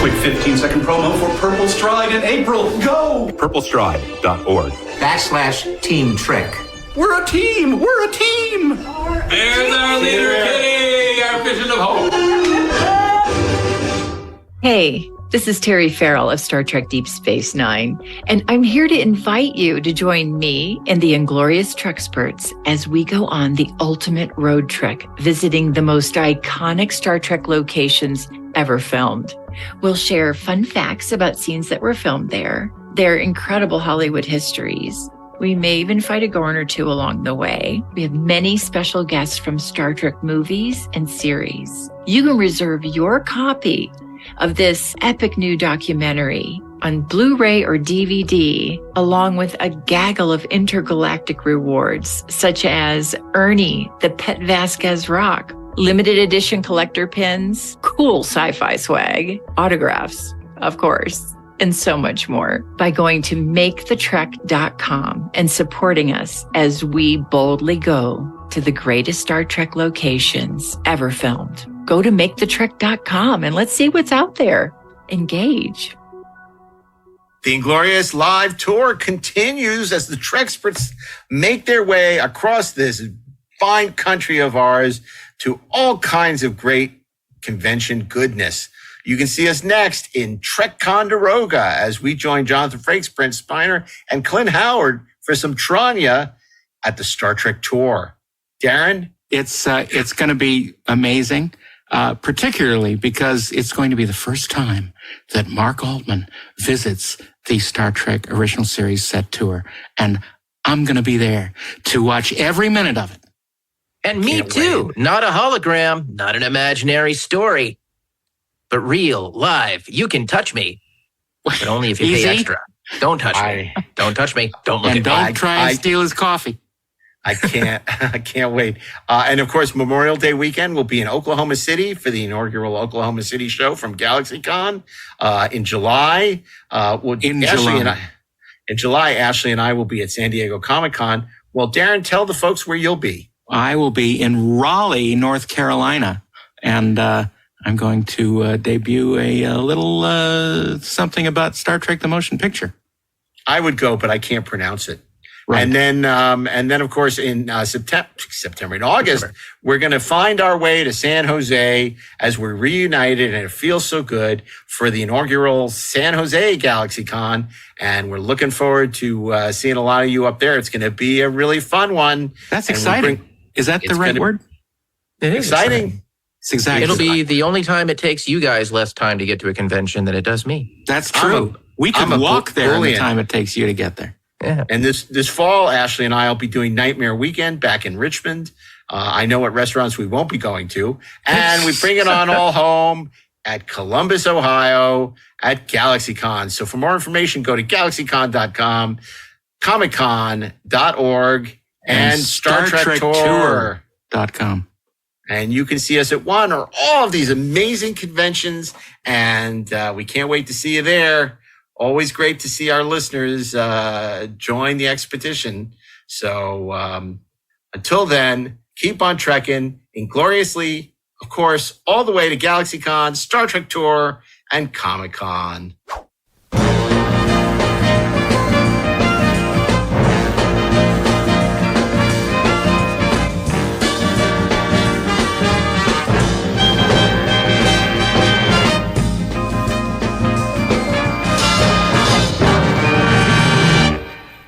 Quick 15-second promo for Purple Stride in April. Go! purplestride.org. /Team Trick. We're a team! We're a team! There's our leader, Kitty, our vision of hope. Hey, this is Terry Farrell of Star Trek Deep Space Nine, and I'm here to invite you to join me and the Inglorious Trexperts as we go on the ultimate road trek, visiting the most iconic Star Trek locations ever filmed. We'll share fun facts about scenes that were filmed there, their incredible Hollywood histories. We may even fight a Gorn or two along the way. We have many special guests from Star Trek movies and series. You can reserve your copy of this epic new documentary on Blu-ray or DVD, along with a gaggle of intergalactic rewards, such as Ernie, the Pet Vasquez Rock, limited edition collector pins, cool sci-fi swag, autographs, of course, and so much more by going to makethetrek.com and supporting us as we boldly go to the greatest Star Trek locations ever filmed. Go to makethetrek.com and let's see what's out there. Engage. The Inglorious live tour continues as the Trexperts make their way across this fine country of ours to all kinds of great convention goodness. You can see us next in Ticonderoga as we join Jonathan Frakes, Brent Spiner, and Clint Howard for some Tranya at the Star Trek tour. Darren? It's going to be amazing, particularly because it's going to be the first time that Mark Altman visits the Star Trek original series set tour. And I'm going to be there to watch every minute of it. And me too. Not a hologram, not an imaginary story, but real, live. You can touch me, but only if you pay extra. Don't touch me. Don't touch me. Don't look at me. And don't try and steal his coffee. I can't wait. And of course, Memorial Day weekend will be in Oklahoma City for the inaugural Oklahoma City show from GalaxyCon. In July, in July, Ashley and I will be at San Diego Comic-Con. Well, Darren, tell the folks where you'll be. I will be in Raleigh, North Carolina, and I'm going to debut a little something about Star Trek: The Motion Picture. I would go, but I can't pronounce it. Right. And then, of course, in September, in August, we're going to find our way to San Jose as we're reunited, and it feels so good for the inaugural San Jose GalaxyCon. And we're looking forward to seeing a lot of you up there. It's going to be a really fun one. That's exciting. Is that the right word? It is exciting. It's exactly. It'll be the only time it takes you guys less time to get to a convention than it does me. That's true. We could walk there in the time it takes you to get there. Yeah. And this fall, Ashley and I will be doing Nightmare Weekend back in Richmond. I know what restaurants we won't be going to. And we bring it on all home at Columbus, Ohio at GalaxyCon. So for more information, go to galaxycon.com, comiccon.org, and StarTrekTour.com. And you can see us at one or all of these amazing conventions. And we can't wait to see you there. Always great to see our listeners join the expedition. So until then, keep on trekking ingloriously, of course, all the way to GalaxyCon, Star Trek Tour, and Comic-Con.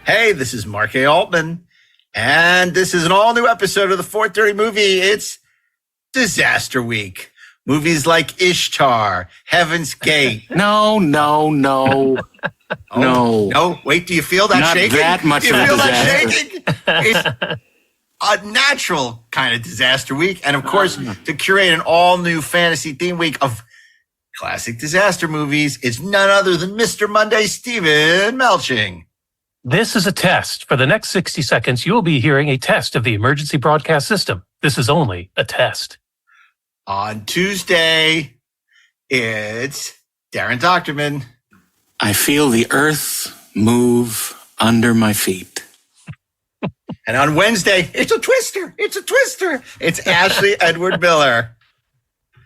Hey, this is Mark A. Altman, and this is an all-new episode of the 430 movie. It's Disaster Week. Movies like ISHTAR, Heaven's Gate. No. No. Wait, do you feel that Not shaking? That much do you of a feel disaster. that shaking? It's a natural kind of disaster week. And of course, to curate an all-new fantasy theme week of classic disaster movies is none other than Mr. Monday, Stephen Melching. This is a test. For the next 60 seconds, you will be hearing a test of the emergency broadcast system. This is only a test. On Tuesday, it's Darren Doctorman. I feel the earth move under my feet. And on Wednesday, it's a twister. It's Ashley Edward Miller.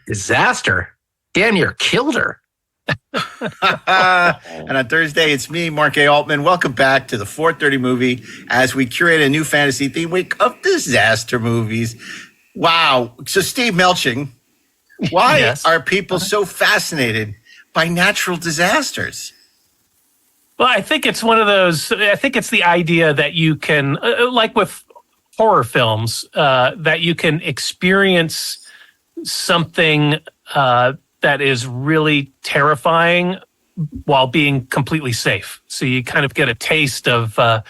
Disaster. Damn near killed her. And on Thursday, it's me, Mark A. Altman. Welcome back to the 4:30 movie as we curate a new fantasy theme week of disaster movies. Wow. So, Steve Melching, why Yes. are people so fascinated by natural disasters? Well, I think it's one of those. I think it's the idea that you can, like with horror films, that you can experience something that is really terrifying while being completely safe. So you kind of get a taste of a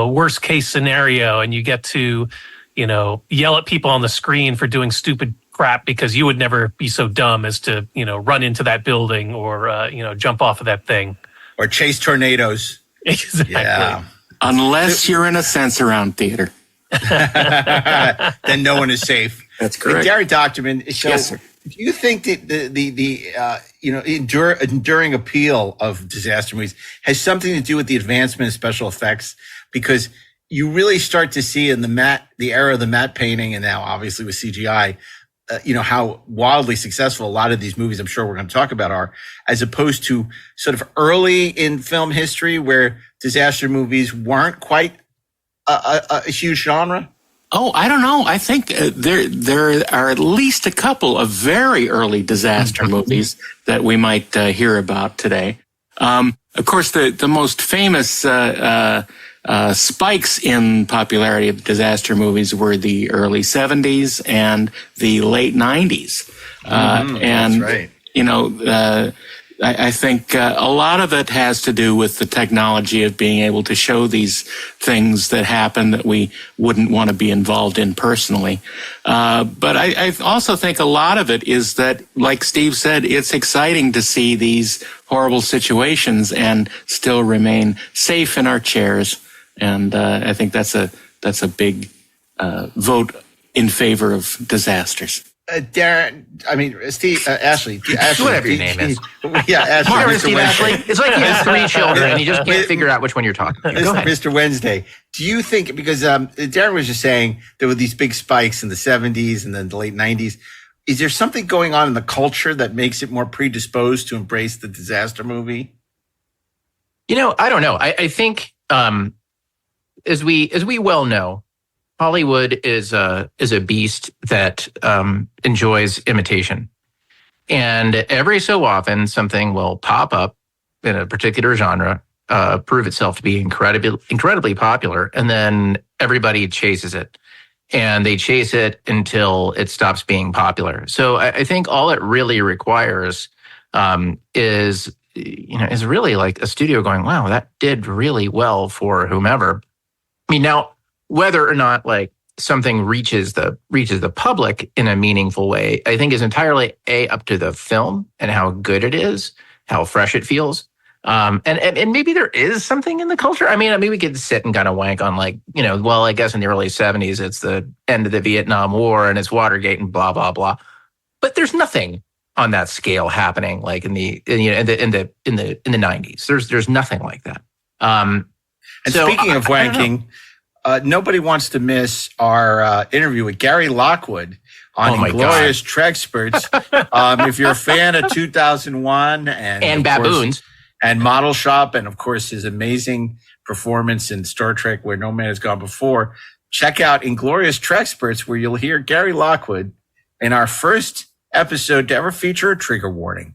worst case scenario, and you get to, yell at people on the screen for doing stupid crap because you would never be so dumb as to, run into that building or, jump off of that thing. Or chase tornadoes. Exactly. Yeah. Unless you're in a sense-around theater. Then no one is safe. That's correct. Darren Dochterman, so Yes, sir. do you think that the enduring appeal of disaster movies has something to do with the advancement of special effects? Because you really start to see in the era of the matte painting, and now obviously with CGI, how wildly successful a lot of these movies, I'm sure we're going to talk about, are, as opposed to sort of early in film history where disaster movies weren't quite a huge genre. Oh, I don't know. I think there are at least a couple of very early disaster movies that we might hear about today. Of course, the most famous spikes in popularity of disaster movies were the early 70s and the late 90s. And, that's right. I think a lot of it has to do with the technology of being able to show these things that happen that we wouldn't want to be involved in personally. But I also think a lot of it is that, like Steve said, it's exciting to see these horrible situations and still remain safe in our chairs. And I think that's a big vote in favor of disasters. Darren, Steve, Ashley. Whatever your name is. Yeah, Ashley. Remember Mr. Steve Wednesday. Ashley? It's like he has 3 children and you just can't figure out which one you're talking about. Go ahead. Mr. Wednesday, do you think, because Darren was just saying there were these big spikes in the 70s and then the late 90s, is there something going on in the culture that makes it more predisposed to embrace the disaster movie? I don't know. I think as we well know, Hollywood is a beast that enjoys imitation. And every so often, something will pop up in a particular genre, prove itself to be incredibly popular, and then everybody chases it. And they chase it until it stops being popular. So I think all it really requires is really like a studio going, wow, that did really well for whomever. I mean, now, whether or not like something reaches the public in a meaningful way, I think is entirely up to the film and how good it is, how fresh it feels. And maybe there is something in the culture. I mean, we could sit and kind of wank on like, I guess in the early 70s, it's the end of the Vietnam War and it's Watergate and blah, blah, blah. But there's nothing on that scale happening like in the 90s. There's nothing like that. Speaking of wanking, nobody wants to miss our interview with Gary Lockwood on Inglorious Trexperts. If you're a fan of 2001 and Baboons and Model Shop, and of course his amazing performance in Star Trek Where No Man Has Gone Before, check out Inglorious Trexperts, where you'll hear Gary Lockwood in our first episode to ever feature a trigger warning.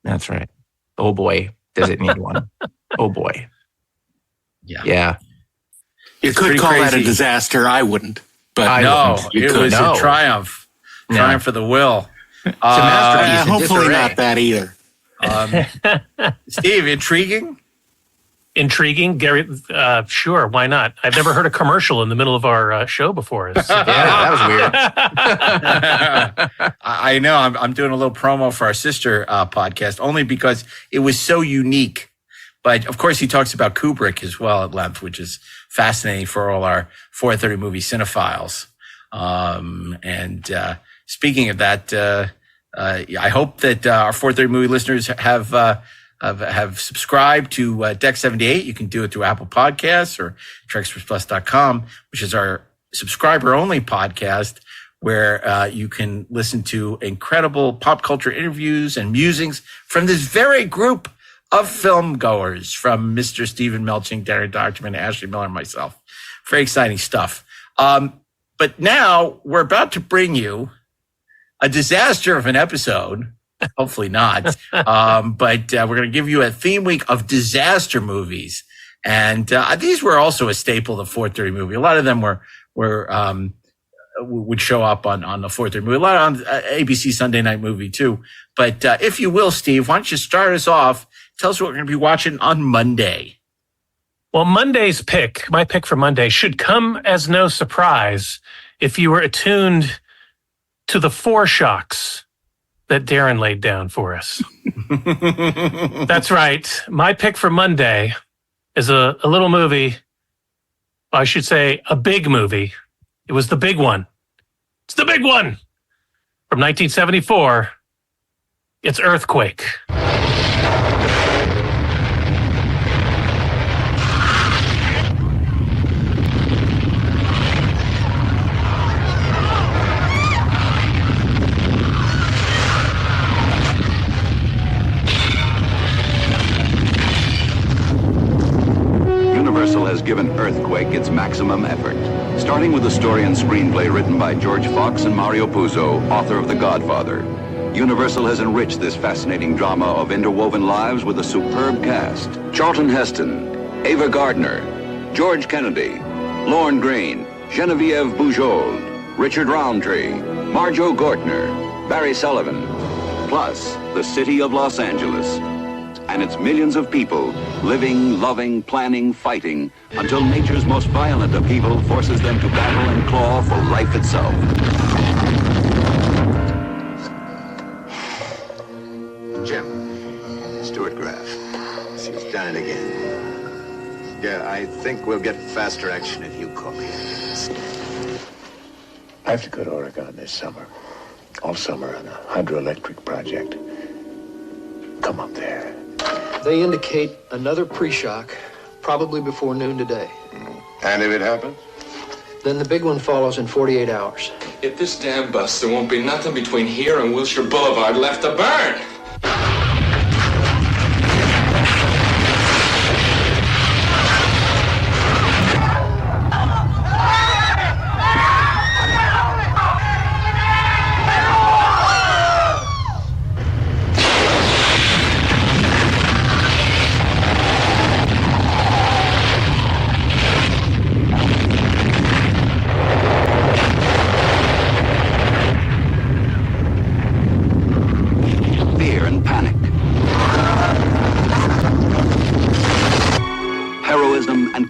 That's right. Oh boy, does it need one? Oh boy. Yeah. You could call that a disaster. I wouldn't. But no, it was a triumph. Triumph for the will. It's a masterpiece. Hopefully not that either. Steve, intriguing? Intriguing, Gary. Sure, why not? I've never heard a commercial in the middle of our show before. Yeah, that was weird. I know. I'm doing a little promo for our sister podcast only because it was so unique. But of course, he talks about Kubrick as well at length, which is fascinating for all our 4:30 movie cinephiles. Speaking of that, I hope that our 4:30 movie listeners have subscribed to Deck 78. You can do it through Apple Podcasts or TrexpertsPlus.com, which is our subscriber-only podcast, where you can listen to incredible pop culture interviews and musings from this very group of film goers, from Mr. Stephen Melching, Darren Doctorman, Ashley Miller, and myself. Very exciting stuff. But now we're about to bring you a disaster of an episode. Hopefully not. But we're going to give you a theme week of disaster movies. And these were also a staple of the 4:30 movie. A lot of them would show up on the 4:30 movie. A lot on ABC Sunday Night Movie too. But if you will, Steve, why don't you start us off? Tell us what we're going to be watching on Monday. Well, Monday's pick, my pick for Monday, should come as no surprise if you were attuned to the foreshocks that Darren laid down for us. That's right. My pick for Monday is a little movie. I should say a big movie. It was the big one. It's the big one from 1974. It's Earthquake. Universal has given Earthquake its maximum effort, starting with a story and screenplay written by George Fox and Mario Puzo, author of The Godfather. Universal has enriched this fascinating drama of interwoven lives with a superb cast. Charlton Heston, Ava Gardner, George Kennedy, Lorne Greene, Genevieve Bujold, Richard Roundtree, Marjo Gortner, Barry Sullivan, plus the city of Los Angeles and its millions of people living, loving, planning, fighting until nature's most violent upheaval forces them to battle and claw for life itself. Jim, Stuart Graff. She's done it again. Yeah, I think we'll get faster action if you call me. I have to go to Oregon this summer. All summer on a hydroelectric project. Come up there. They indicate another pre-shock, probably before noon today. And if it happens? Then the big one follows in 48 hours. If this dam busts, there won't be nothing between here and Wilshire Boulevard left to burn.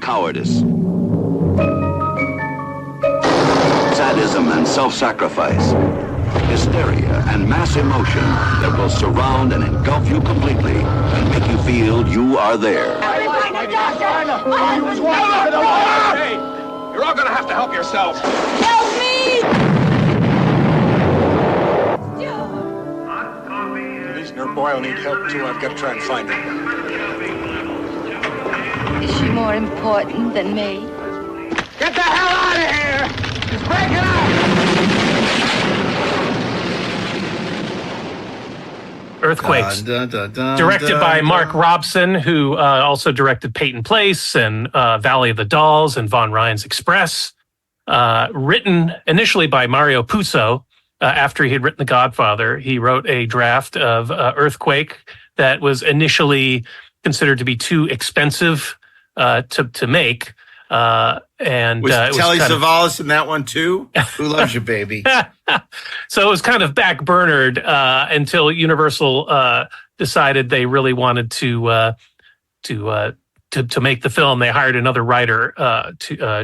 Cowardice, sadism and self-sacrifice, hysteria and mass emotion that will surround and engulf you completely and make you feel you are there. Hey, you're all gonna have to help yourselves. Help me! Commissioner Boyle need help too. I've got to try and find her. Is she more important than me? Get the hell out of here! She's breaking up! Earthquakes. Directed by Mark Robson, who also directed Peyton Place and Valley of the Dolls and Von Ryan's Express. Written initially by Mario Puzo. After he had written The Godfather, he wrote a draft of Earthquake that was initially considered to be too expensive to make. And was it Telly was Savalas in that one too? Who Loves You, Baby? So it was kind of backburnered until Universal decided they really wanted to make the film. They hired another writer,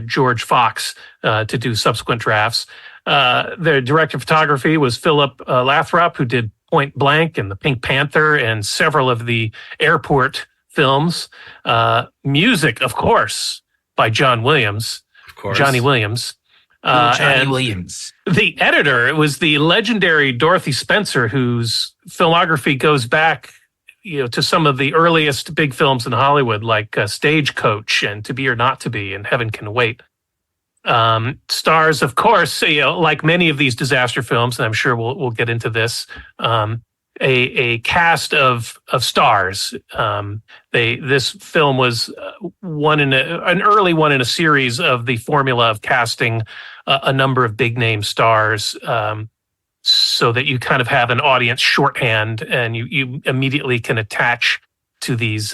George Fox, to do subsequent drafts. The director of photography was Philip Lathrop, who did Point Blank and The Pink Panther and several of the airport films. Music, of course, by John Williams. Of course. Johnny Williams. Johnny Williams. The editor was the legendary Dorothy Spencer, whose filmography goes back, to some of the earliest big films in Hollywood, like Stagecoach and To Be or Not to Be and Heaven Can Wait. Stars, of course, like many of these disaster films, and I'm sure we'll get into this. A cast of stars. This film was an early one in a series of the formula of casting a number of big name stars, so that you kind of have an audience shorthand, and you immediately can attach to these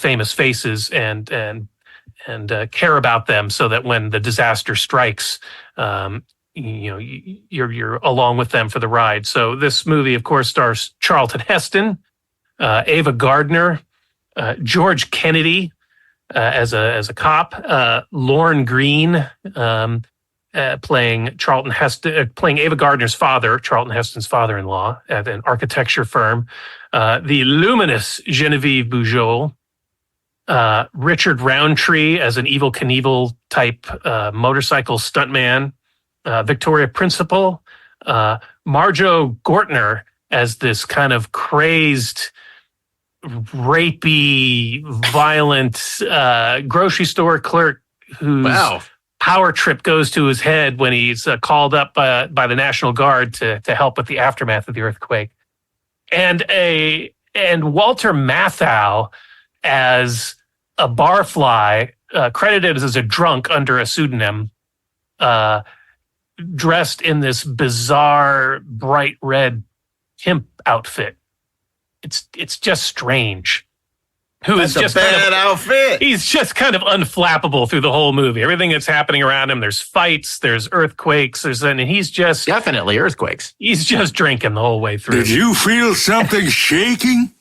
famous faces and care about them, so that when the disaster strikes, you're along with them for the ride. So this movie, of course, stars Charlton Heston, Ava Gardner, George Kennedy as a cop, Lorne Greene playing Charlton Heston, playing Ava Gardner's father, Charlton Heston's father-in-law at an architecture firm, the luminous Genevieve Bujold, Richard Roundtree as an Evel Knievel type motorcycle stuntman, Victoria Principal, Marjo Gortner as this kind of crazed, rapey, violent grocery store clerk whose power trip goes to his head when he's called up by the National Guard to help with the aftermath of the earthquake, and Walter Matthau as a barfly, credited as a drunk under a pseudonym, dressed in this bizarre bright red pimp outfit. It's just strange. That's a bad outfit. He's just kind of unflappable through the whole movie. Everything that's happening around him, there's fights, there's earthquakes, and he's just definitely earthquakes. He's just drinking the whole way through. Did you feel something shaking?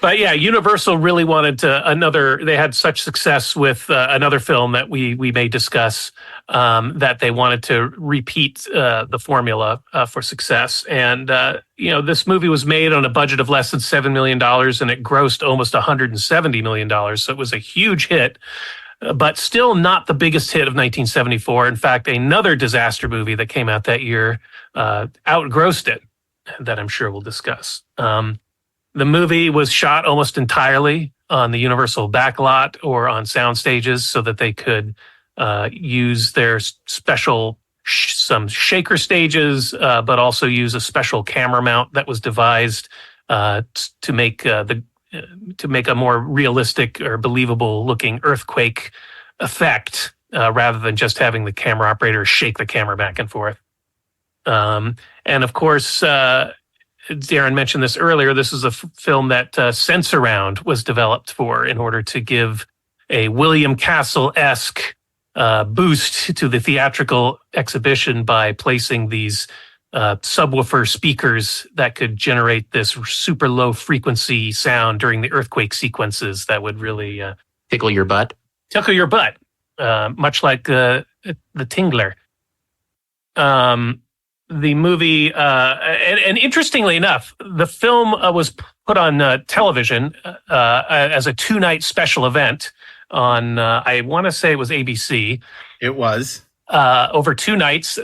But yeah, Universal really wanted they had such success with another film that we may discuss, that they wanted to repeat the formula for success. And, this movie was made on a budget of less than $7 million, and it grossed almost $170 million. So it was a huge hit, but still not the biggest hit of 1974. In fact, another disaster movie that came out that year outgrossed it, that I'm sure we'll discuss. The movie was shot almost entirely on the Universal backlot or on sound stages, so that they could use their special some shaker stages, but also use a special camera mount that was devised to make a more realistic or believable looking earthquake effect, rather than just having the camera operator shake the camera back and forth. And of course, Darren mentioned this earlier. This is a film that Sensurround was developed for in order to give a William Castle-esque boost to the theatrical exhibition by placing these subwoofer speakers that could generate this super low frequency sound during the earthquake sequences that would really tickle your butt. Tickle your butt, much like the Tingler. The movie, and interestingly enough, the film was put on television as a 2-night special event on, I want to say it was ABC. It was. Over 2 nights.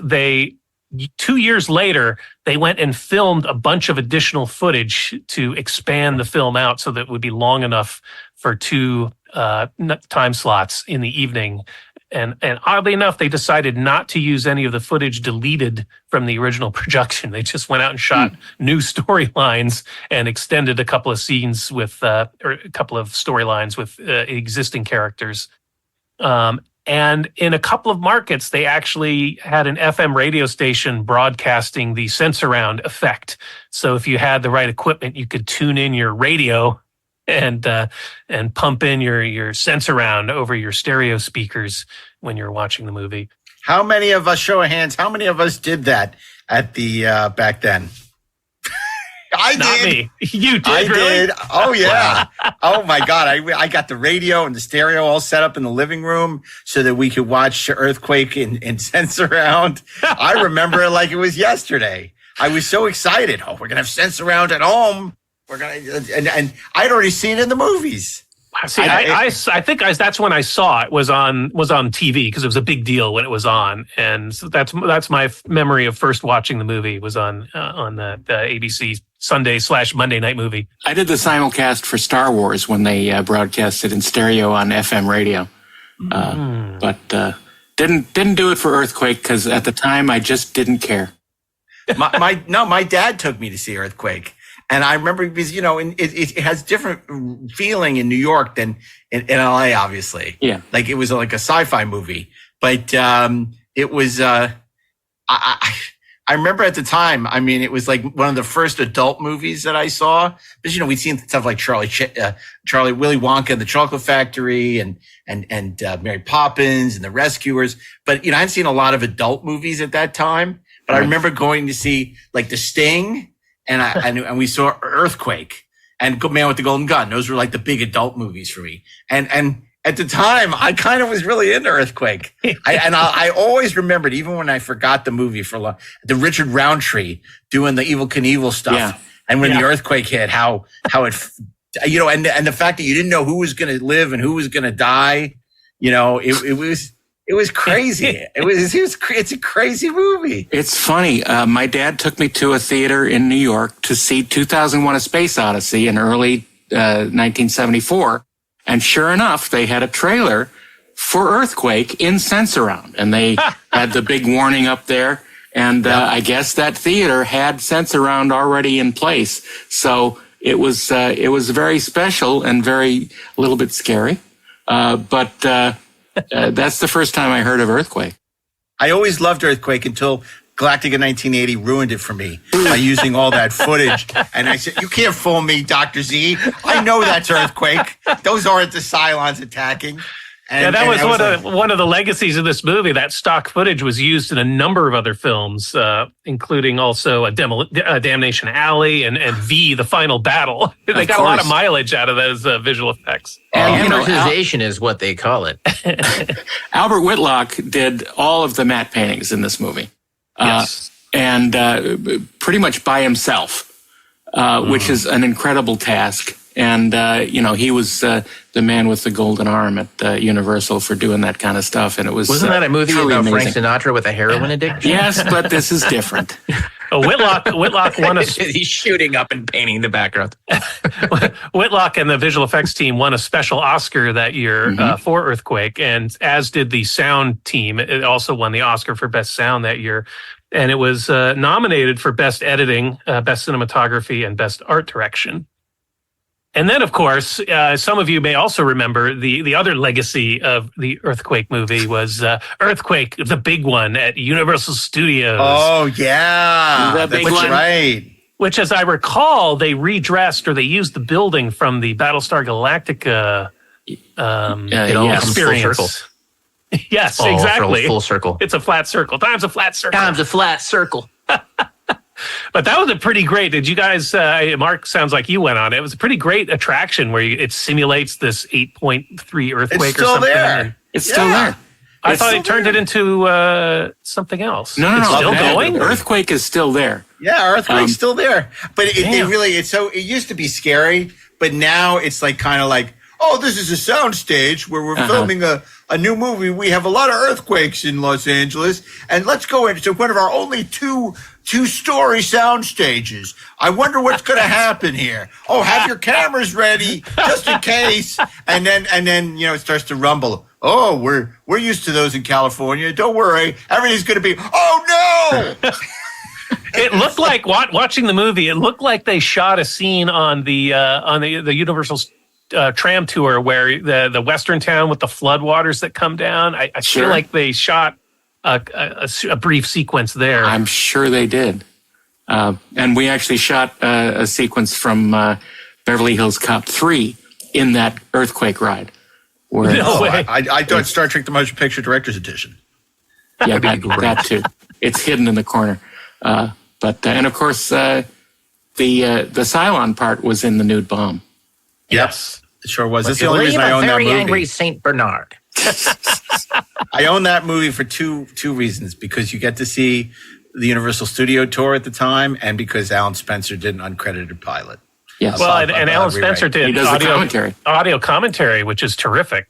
2 years later, they went and filmed a bunch of additional footage to expand the film out so that it would be long enough for 2 time slots in the evening. And oddly enough, they decided not to use any of the footage deleted from the original production. They just went out and shot new storylines and extended a couple of scenes with, or a couple of storylines with existing characters. And in a couple of markets, they actually had an FM radio station broadcasting the Sensurround effect. So if you had the right equipment, you could tune in your radio and pump in your Sensurround over your stereo speakers when you're watching the movie. How many of us, show of hands, how many of us did that at the back then? I Not did. me. You did, I really? did. Oh, yeah. Oh, my God. I got the radio and the stereo all set up in the living room so that we could watch Earthquake and Sensurround. I remember it like it was yesterday. I was so excited. Oh, we're going to have Sensurround at home. We're going to, and I'd already seen it in the movies. See, I think that's when I saw it was on TV because it was a big deal when it was on, and so that's my memory of first watching the movie was on the ABC Sunday/Monday night movie. I did the simulcast for Star Wars when they broadcast it in stereo on FM radio. But didn't do it for Earthquake because at the time I just didn't care. My dad took me to see Earthquake. And I remember because, it has different feeling in New York than in LA, obviously. Yeah. Like it was like a sci-fi movie, but, it was, I remember at the time, it was like one of the first adult movies that I saw. Because, we'd seen stuff like Willy Wonka and the Chocolate Factory and Mary Poppins and The Rescuers. But, I hadn't seen a lot of adult movies at that time. But I remember going to see like The Sting and we saw Earthquake and Good Man with the Golden Gun. Those were like the big adult movies for me. And at the time, I kind of was really into Earthquake. I always remembered, even when I forgot the movie for long, the Richard Roundtree doing the Evel Knievel stuff. Yeah. And when the earthquake hit, how it, and the fact that you didn't know who was going to live and who was going to die, it was crazy. It's a crazy movie. It's funny. My dad took me to a theater in New York to see 2001: A Space Odyssey in early 1974. And sure enough, they had a trailer for Earthquake in Sensurround, and they had the big warning up there. And I guess that theater had Sensurround already in place, so it was very special and a little bit scary. But that's the first time I heard of Earthquake. I always loved Earthquake until Galactica 1980 ruined it for me by using all that footage. And I said, you can't fool me, Dr. Z. I know that's Earthquake. Those aren't the Cylons attacking. And that was one of the legacies of this movie. That stock footage was used in a number of other films, including also Damnation Alley and V, The Final Battle. They got a lot of mileage out of those visual effects. Amortization is what they call it. Albert Whitlock did all of the matte paintings in this movie. Yes. And pretty much by himself, which is an incredible task. And, he was the man with the golden arm at Universal for doing that kind of stuff. And it was Wasn't that a movie about amazing. Frank Sinatra with a heroin addiction? Yes, but this is different. Whitlock won a... He's shooting up and painting the background. Whitlock and the visual effects team won a special Oscar that year for Earthquake, and as did the sound team. It also won the Oscar for Best Sound that year. And it was nominated for Best Editing, Best Cinematography, and Best Art Direction. And then, of course, some of you may also remember the other legacy of the Earthquake movie was Earthquake, the big one at Universal Studios. Oh, yeah. That's right. Which, as I recall, they redressed or they used the building from the Battlestar Galactica experience. Full circle. Yes, exactly. Full circle. It's a flat circle. Time's a flat circle. Time's a flat circle. But that was a pretty great. Did you guys? Mark, sounds like you went on it. It was a pretty great attraction where it simulates this 8.3 earthquake or something. There. It's still there. I thought it turned it into something else. No. It's still going. Earthquake is still there. Yeah, Earthquake's still there. But it used to be scary, but now it's like kind of like, oh, this is a sound stage where we're filming a new movie. We have a lot of earthquakes in Los Angeles, and let's go into one of our only two-story sound stages. I wonder what's going to happen here. Oh, have your cameras ready just in case. And then it starts to rumble. Oh, we're used to those in California. Don't worry, everything's going to be. Oh no! It looked like watching the movie. It looked like they shot a scene on the Universal tram tour where the western town with the floodwaters that come down. I feel like they shot a brief sequence there. I'm sure they did. And we actually shot a sequence from Beverly Hills Cop 3 in that earthquake ride. No way. I thought Star Trek The Motion Picture Director's Edition. Yeah, that too. It's hidden in the corner. And of course, the Cylon part was in The Nude Bomb. Yes, it sure was. That's the only reason I own that movie. Very angry Saint Bernard. I own that movie for two reasons: because you get to see the Universal Studio tour at the time, and because Alan Spencer did an uncredited pilot. Yes. Well, and Alan Spencer did he does audio commentary, which is terrific.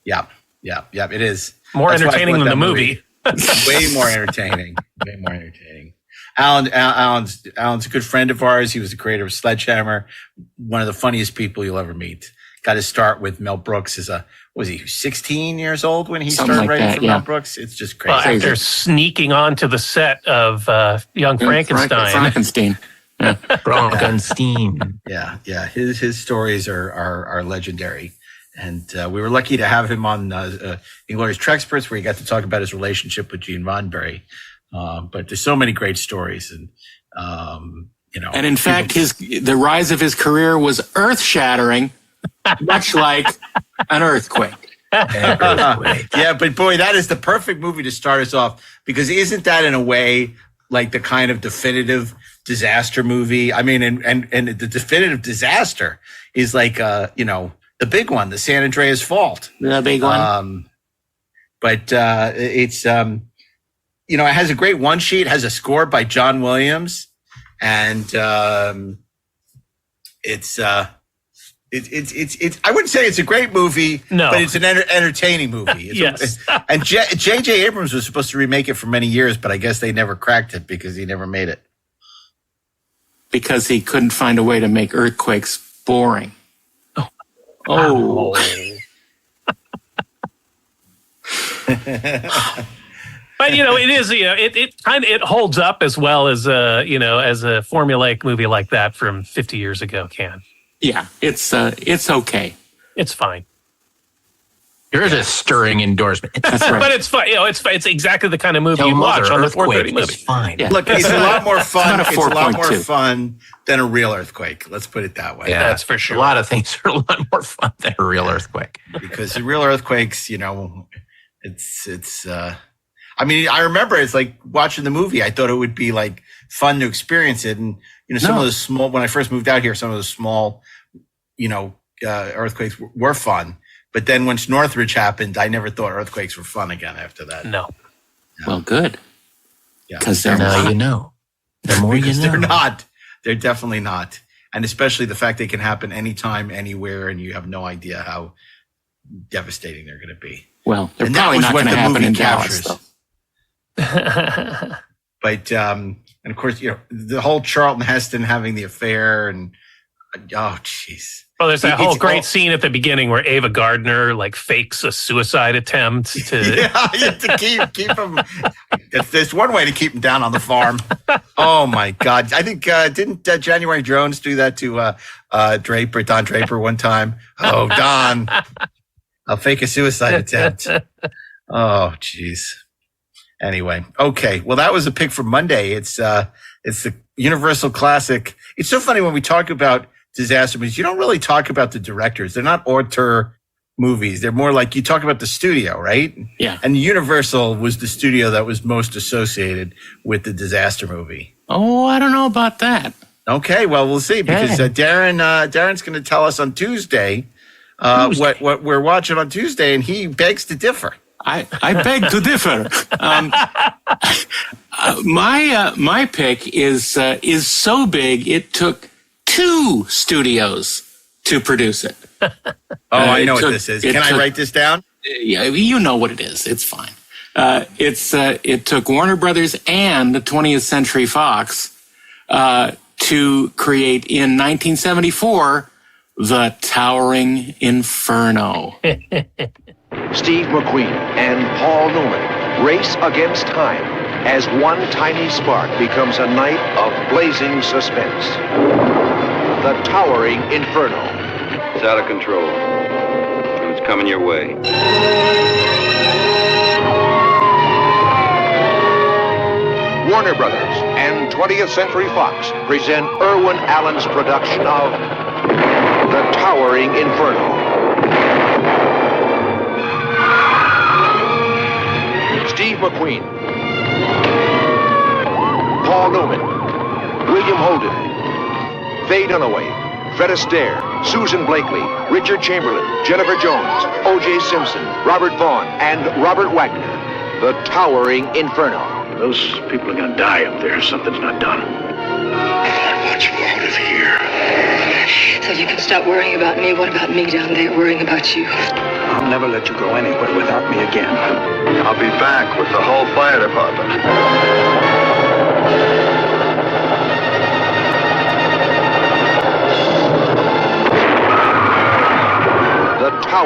Yeah, it is. More entertaining than the movie. Way more entertaining. Alan's a good friend of ours. He was the creator of Sledgehammer, one of the funniest people you'll ever meet. got his start with Mel Brooks as was he 16 years old when he Something started like writing that, for Mel Brooks? It's just crazy. Well, after sneaking onto the set of Young Frankenstein. Frankenstein. Yeah. Frankenstein. Yeah. His stories are legendary. And we were lucky to have him on Inglourious Trexperts, where he got to talk about his relationship with Gene Roddenberry. But there's so many great stories, and And in fact, the rise of his career was earth-shattering, much like an earthquake. Yeah, but boy, that is the perfect movie to start us off, because isn't that in a way like the kind of definitive disaster movie? I mean, and the definitive disaster is like the big one, the San Andreas Fault. The big one. But it's it has a great one sheet. It has a score by John Williams, and it's I wouldn't say it's a great movie, but it's an entertaining movie. Yes. And J.J. Abrams was supposed to remake it for many years, but I guess they never cracked it because he never made it. Because he couldn't find a way to make earthquakes boring. Oh. But it is it holds up as well as as a formulaic movie like that from 50 years ago can. Yeah, it's okay. It's fine. Here's a stirring endorsement. That's right. But it's fun. It's exactly the kind of movie you watch on the 4:30 movie. It's fine. Yeah. Look, it's a lot more fun. It's It's a lot more 4.2. fun than a real earthquake. Let's put it that way. Yeah, that's for sure. A lot of things are a lot more fun than a real earthquake. Because the real earthquakes, it's. I mean, I remember it's like watching the movie. I thought it would be like fun to experience it, and some of the small. When I first moved out here, some of the small, earthquakes were fun. But then once Northridge happened, I never thought earthquakes were fun again after that. No. Well, good. Yeah. Because they're Now not. you know. The more you know. They're not. They're definitely not. And especially the fact they can happen anytime, anywhere, and you have no idea how devastating they're going to be. Well, they're And that probably was not what going to the happen movie in captures. Dallas, though. But, and of course, the whole Charlton Heston having the affair and, oh, jeez. Well, there's that whole great scene at the beginning where Ava Gardner fakes a suicide attempt to. to keep him. There's one way to keep him down on the farm. Oh my God! I think didn't January Jones do that to Don Draper one time? Oh, Don, I'll fake a suicide attempt. Oh, jeez. Anyway, okay. Well, that was a pick for Monday. It's the Universal classic. It's so funny when we talk about disaster movies, you don't really talk about the directors. They're not auteur movies. They're more like you talk about the studio, right? Yeah. And Universal was the studio that was most associated with the disaster movie. Oh, I don't know about that. Okay, well, we'll see, because Darren's going to tell us on Tuesday what we're watching on Tuesday, and he begs to differ. I beg to differ. My pick is so big it took 2 studios to produce it. I know what this is. Can I write this down? Yeah, you know what it is. It's fine. It took Warner Brothers and the 20th Century Fox to create in 1974 The Towering Inferno. Steve McQueen and Paul Newman race against time as one tiny spark becomes a night of blazing suspense. The Towering Inferno. It's out of control. And it's coming your way. Warner Brothers and 20th Century Fox present Irwin Allen's production of The Towering Inferno. Steve McQueen, Paul Newman, William Holden, Faye Dunaway, Fred Astaire, Susan Blakely, Richard Chamberlain, Jennifer Jones, O.J. Simpson, Robert Vaughn, and Robert Wagner. The Towering Inferno. Those people are going to die up there if something's not done. I want you out of here. So you can stop worrying about me. What about me down there worrying about you? I'll never let you go anywhere without me again. I'll be back with the whole fire department.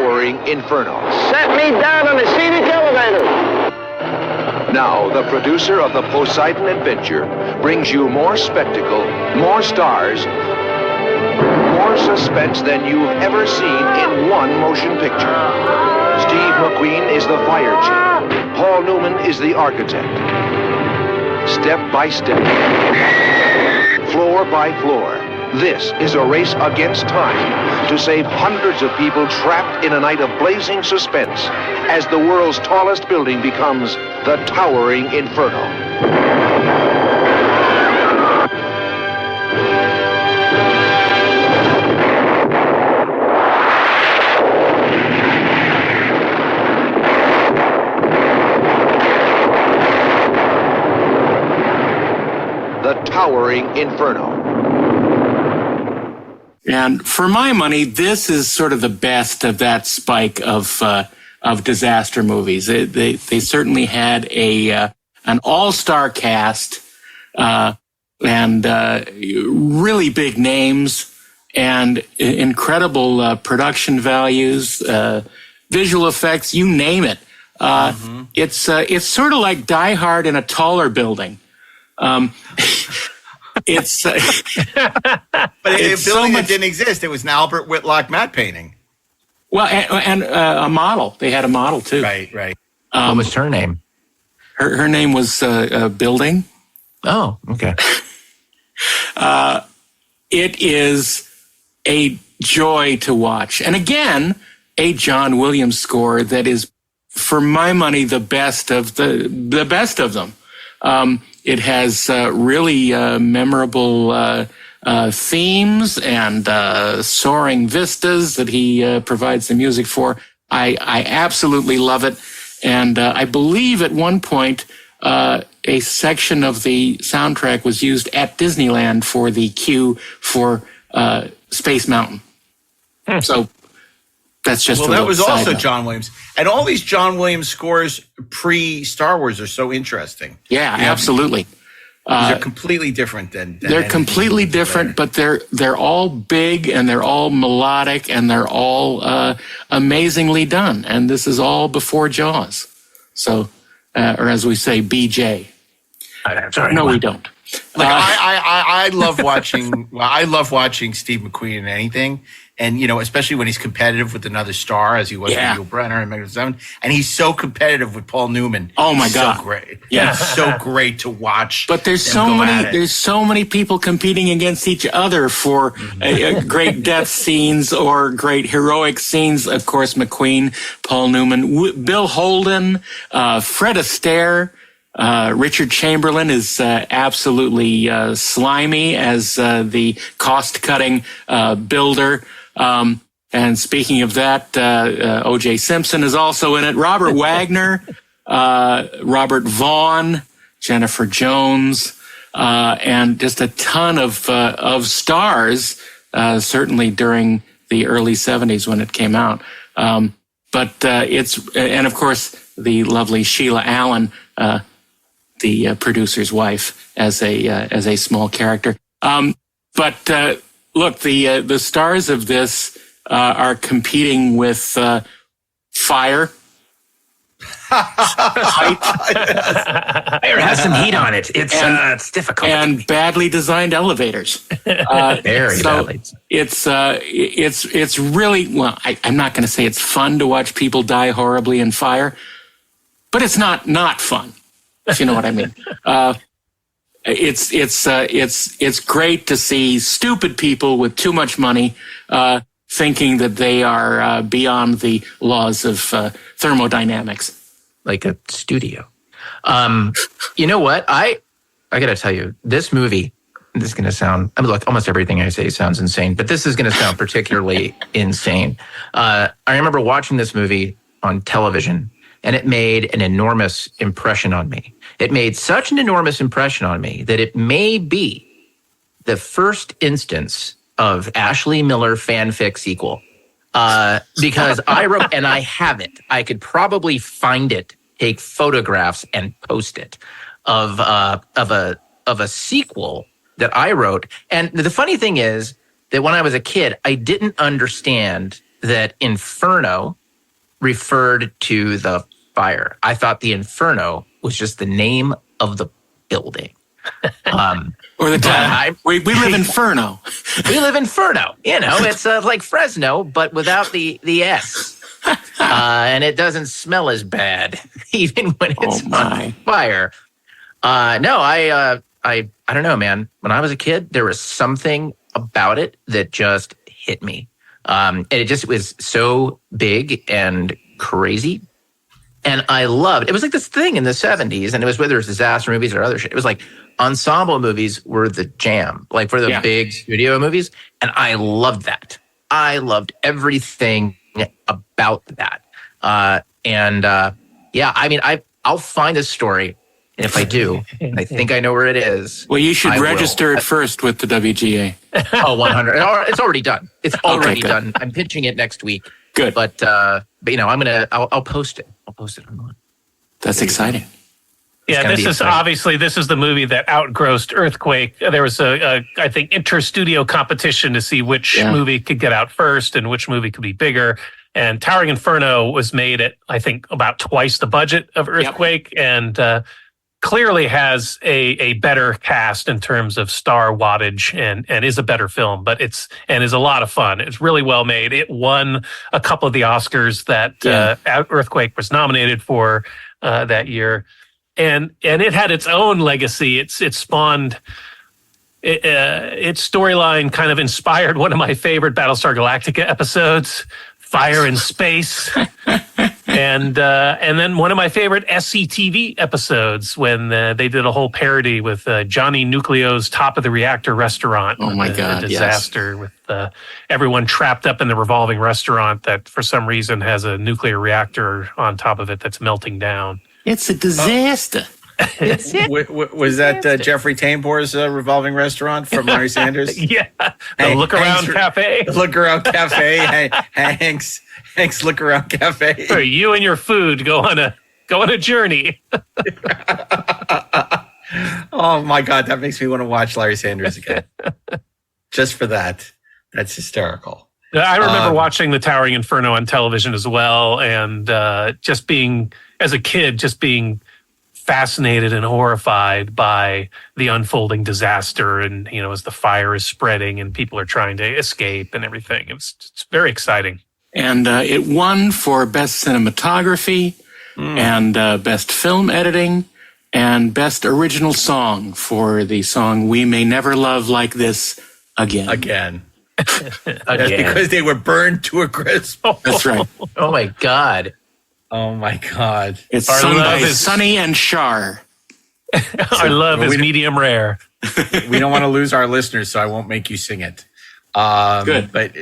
towering inferno. Set me down on the scenic elevator. Now, the producer of the Poseidon Adventure brings you more spectacle, more stars, more suspense than you've ever seen in one motion picture. Steve McQueen is the fire chief. Paul Newman is the architect. Step by step, floor by floor, this is a race against time to save hundreds of people trapped in a night of blazing suspense as the world's tallest building becomes the towering inferno. The towering inferno. And for my money, this is sort of the best of that spike of disaster movies. They certainly had an all-star cast and really big names and incredible production values, visual effects, you name it. It's sort of like Die Hard in a taller building. It's but it's a building that didn't exist. It was an Albert Whitlock matte painting. Well, and a model. They had a model too. Right. What was her name? Her name was Building. Oh, okay. It is a joy to watch, and again, a John Williams score that is, for my money, the best of the best of them. It has really memorable themes and soaring vistas that he provides the music for. I absolutely love it. And I believe at one point a section of the soundtrack was used at Disneyland for the cue for Space Mountain. So that's just that was also John Williams. And all these John Williams scores pre-Star Wars are so interesting. Yeah, absolutely. They're completely different than they're completely different, but they're all big and they're all melodic and they're all amazingly done. And this is all before Jaws. So, or as we say, BJ. Sorry, no, we don't. Like I love watching. I love watching Steve McQueen in anything, and especially when he's competitive with another star, as he was with Yul Brynner and Megan Seven, and he's so competitive with Paul Newman. Oh my God, so great! Yeah, it's so great to watch. But there's so many people competing against each other for great death scenes or great heroic scenes. Of course, McQueen, Paul Newman, Bill Holden, Fred Astaire. Richard Chamberlain is absolutely slimy as the cost-cutting builder. And speaking of that, O.J. Simpson is also in it. Robert Wagner, Robert Vaughn, Jennifer Jones, and just a ton of stars, certainly during the early 70s when it came out. But and of course, the lovely Sheila Allen, the producer's wife, as a small character. But look, the stars of this are competing with fire. Height. Fire has some heat on it. It's difficult. And badly designed elevators. Very badly. It's really, well, I'm not going to say it's fun to watch people die horribly in fire, but it's not fun. If you know what I mean. It's great to see stupid people with too much money thinking that they are beyond the laws of thermodynamics. Like a studio. You know what? I got to tell you, this movie, this is going to sound, look, almost everything I say sounds insane, but this is going to sound particularly insane. I remember watching this movie on television, and it made an enormous impression on me. It made such an enormous impression on me that it may be the first instance of Ashley Miller fanfic sequel. Because I wrote, and I have it. I could probably find it, take photographs, and post it of a sequel that I wrote. And the funny thing is that when I was a kid, I didn't understand that Inferno referred to the fire. I thought the Inferno was just the name of the building. Or the town. We live in Inferno. We live in Inferno. It's like Fresno, but without the S. And it doesn't smell as bad, even when it's on fire. No, I don't know, man. When I was a kid, there was something about it that just hit me. And it was so big and crazy. And I loved it. It was like this thing in the 70s, and it was whether it's disaster movies or other shit. It was like ensemble movies were the jam, like for the big studio movies. And I loved that. I loved everything about that. I mean, I'll find a story. And if I do, I think I know where it is. Well, you should register it first with the WGA. Oh, 100. It's already done. It's already done. I'm pitching it next week. Good. But I'll post it. I'll post it online. That's exciting. Yeah, this is the movie that outgrossed Earthquake. There was I think, inter-studio competition to see which movie could get out first and which movie could be bigger. And Towering Inferno was made at, I think, about twice the budget of Earthquake, and clearly has a better cast in terms of star wattage, and is a better film, but is a lot of fun. It's really well made. It won a couple of the Oscars that Earthquake was nominated for that year. And it had its own legacy. It spawned its storyline kind of inspired one of my favorite Battlestar Galactica episodes, Fire in Space, and then one of my favorite SCTV episodes when they did a whole parody with Johnny Nucleo's Top of the Reactor restaurant. Oh my God! The disaster with everyone trapped up in the revolving restaurant that for some reason has a nuclear reactor on top of it that's melting down. It's a disaster. Was that Jeffrey Tambor's revolving restaurant from Larry Sanders? Yeah, the Look Around Cafe. Look Around Cafe. Hank's Look Around Cafe. For you and your food go on a journey. Oh my God, that makes me want to watch Larry Sanders again. Just for that. That's hysterical. I remember watching the Towering Inferno on television as well, and just being, as a kid, fascinated and horrified by the unfolding disaster, and as the fire is spreading and people are trying to escape and everything. It's very exciting. And it won for Best Cinematography and Best Film Editing and Best Original Song for the song We May Never Love Like This Again. That's because they were burned to a crisp. That's right. Oh my God. Oh my God. It's sung by Sonny and Shar. Our love is medium rare. We don't want to lose our listeners, so I won't make you sing it. Good. But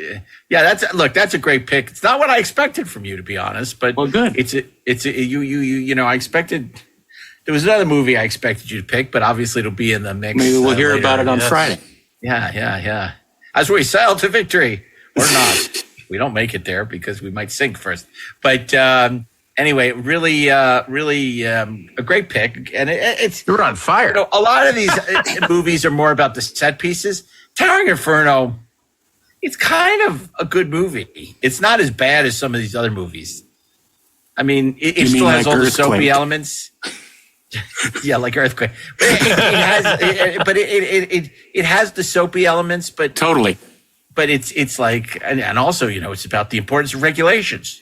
that's a great pick. It's not what I expected from you, to be honest, but good. I expected, there was another movie I expected you to pick, but obviously it'll be in the mix. Maybe we'll hear later. about it on Friday. Yeah. As we sail to victory, or not. We don't make it there because we might sink first. But anyway, really a great pick, and it's you're on fire. A lot of these movies are more about the set pieces. Towering Inferno, it's kind of a good movie. It's not as bad as some of these other movies. I mean, it still has all the soapy elements. Yeah, like Earthquake. It has the soapy elements, but totally. But it's like, and also, it's about the importance of regulations.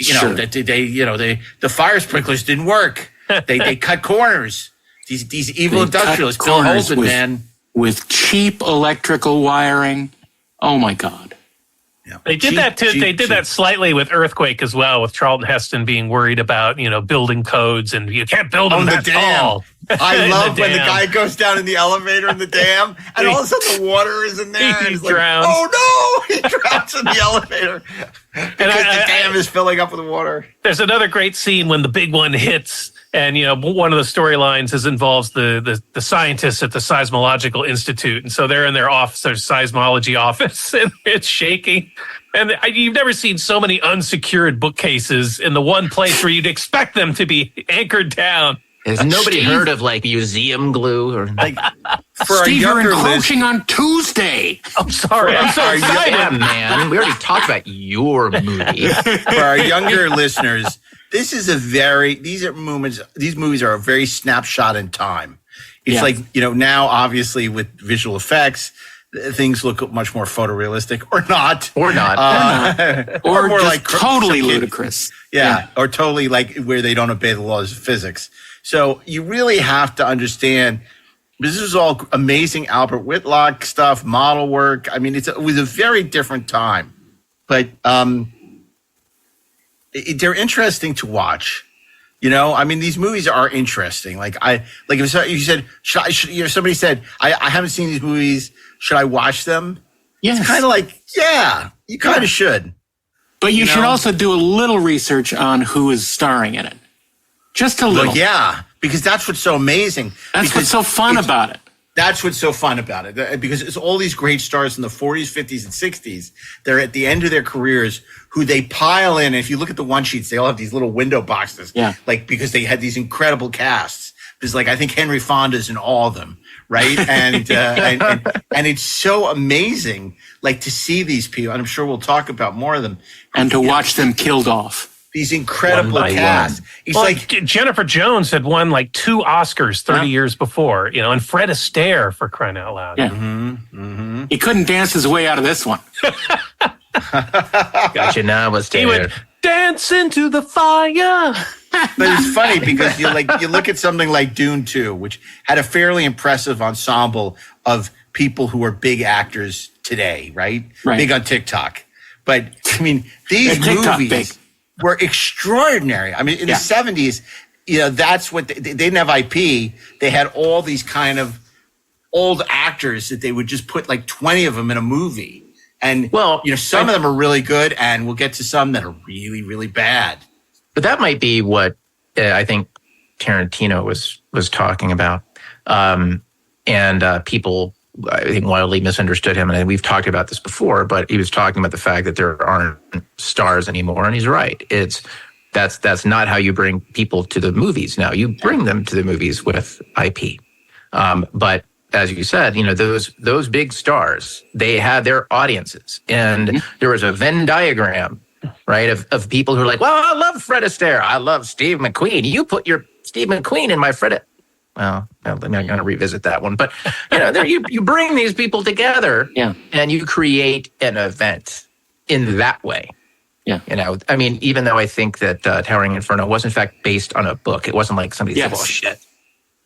That the fire sprinklers didn't work. They cut corners. These evil industrialists, Bill Holden, man, with cheap electrical wiring. Oh my God. Yeah. They did that too. They did that slightly with Earthquake as well, with Charlton Heston being worried about building codes, and you can't build them that tall. I love when the guy goes down in the elevator in the dam, and all of a sudden the water is in there. He and drowns. Like, oh no! He drowns in the elevator because the dam is filling up with water. There's another great scene when the big one hits. And, one of the storylines involves the scientists at the Seismological Institute. And so they're in their office, their seismology office, and it's shaking. And you've never seen so many unsecured bookcases in the one place where you'd expect them to be anchored down. Has nobody heard of like museum glue or like for Steve, our you're younger encroaching on Tuesday. I'm sorry. I'm so excited. Yeah, man. We already talked about your movie. For our younger listeners, these movies are a very snapshot in time. It's like, now obviously with visual effects, things look much more photorealistic or not. Or not. Or more just like totally ludicrous. Yeah. Or totally like where they don't obey the laws of physics. So you really have to understand this is all amazing Albert Whitlock stuff, model work. I mean, it was a very different time, but they're interesting to watch. I mean, these movies are interesting. Like if you said, somebody said, I haven't seen these movies. Should I watch them? Yes. It's kind of like, yeah, you kind of should. But you should also do a little research on who is starring in it. Just a little. Well, yeah, because that's what's so amazing. That's what's so fun about it. That's what's so fun about it. Because it's all these great stars in the 40s, 50s, and 60s. They're at the end of their careers who they pile in. And if you look at the one sheets, they all have these little window boxes. Yeah. Like, because they had these incredible casts. Because, like, I think Henry Fonda's in all of them, right? And and it's so amazing, like, to see these people. And I'm sure we'll talk about more of them. And to watch them killed off. These incredible casts. Jennifer Jones had won like 2 Oscars 30 years before, and Fred Astaire, for crying out loud. Yeah. He couldn't dance his way out of this one. Gotcha. Now was He would dance into the fire. But it's funny because you look at something like Dune 2, which had a fairly impressive ensemble of people who are big actors today, right? Big on TikTok. But I mean, these movies were extraordinary. I mean, in the 70s, that's what they didn't have IP. They had all these kind of old actors that they would just put like 20 of them in a movie. And, some of them are really good, and we'll get to some that are really, really bad. But that might be what I think Tarantino was talking about. And people, I think, wildly misunderstood him. And we've talked about this before, but he was talking about the fact that there aren't stars anymore. And he's right. That's not how you bring people to the movies now. You bring them to the movies with IP. But as you said, those big stars, they had their audiences. And there was a Venn diagram, right, of people who are like, well, I love Fred Astaire. I love Steve McQueen. You put your Steve McQueen in my Fred. Well, I'm not going to revisit that one. But, you bring these people together and you create an event in that way. Yeah. I mean, even though I think that Towering Inferno was, in fact, based on a book, it wasn't like somebody said, well, shit.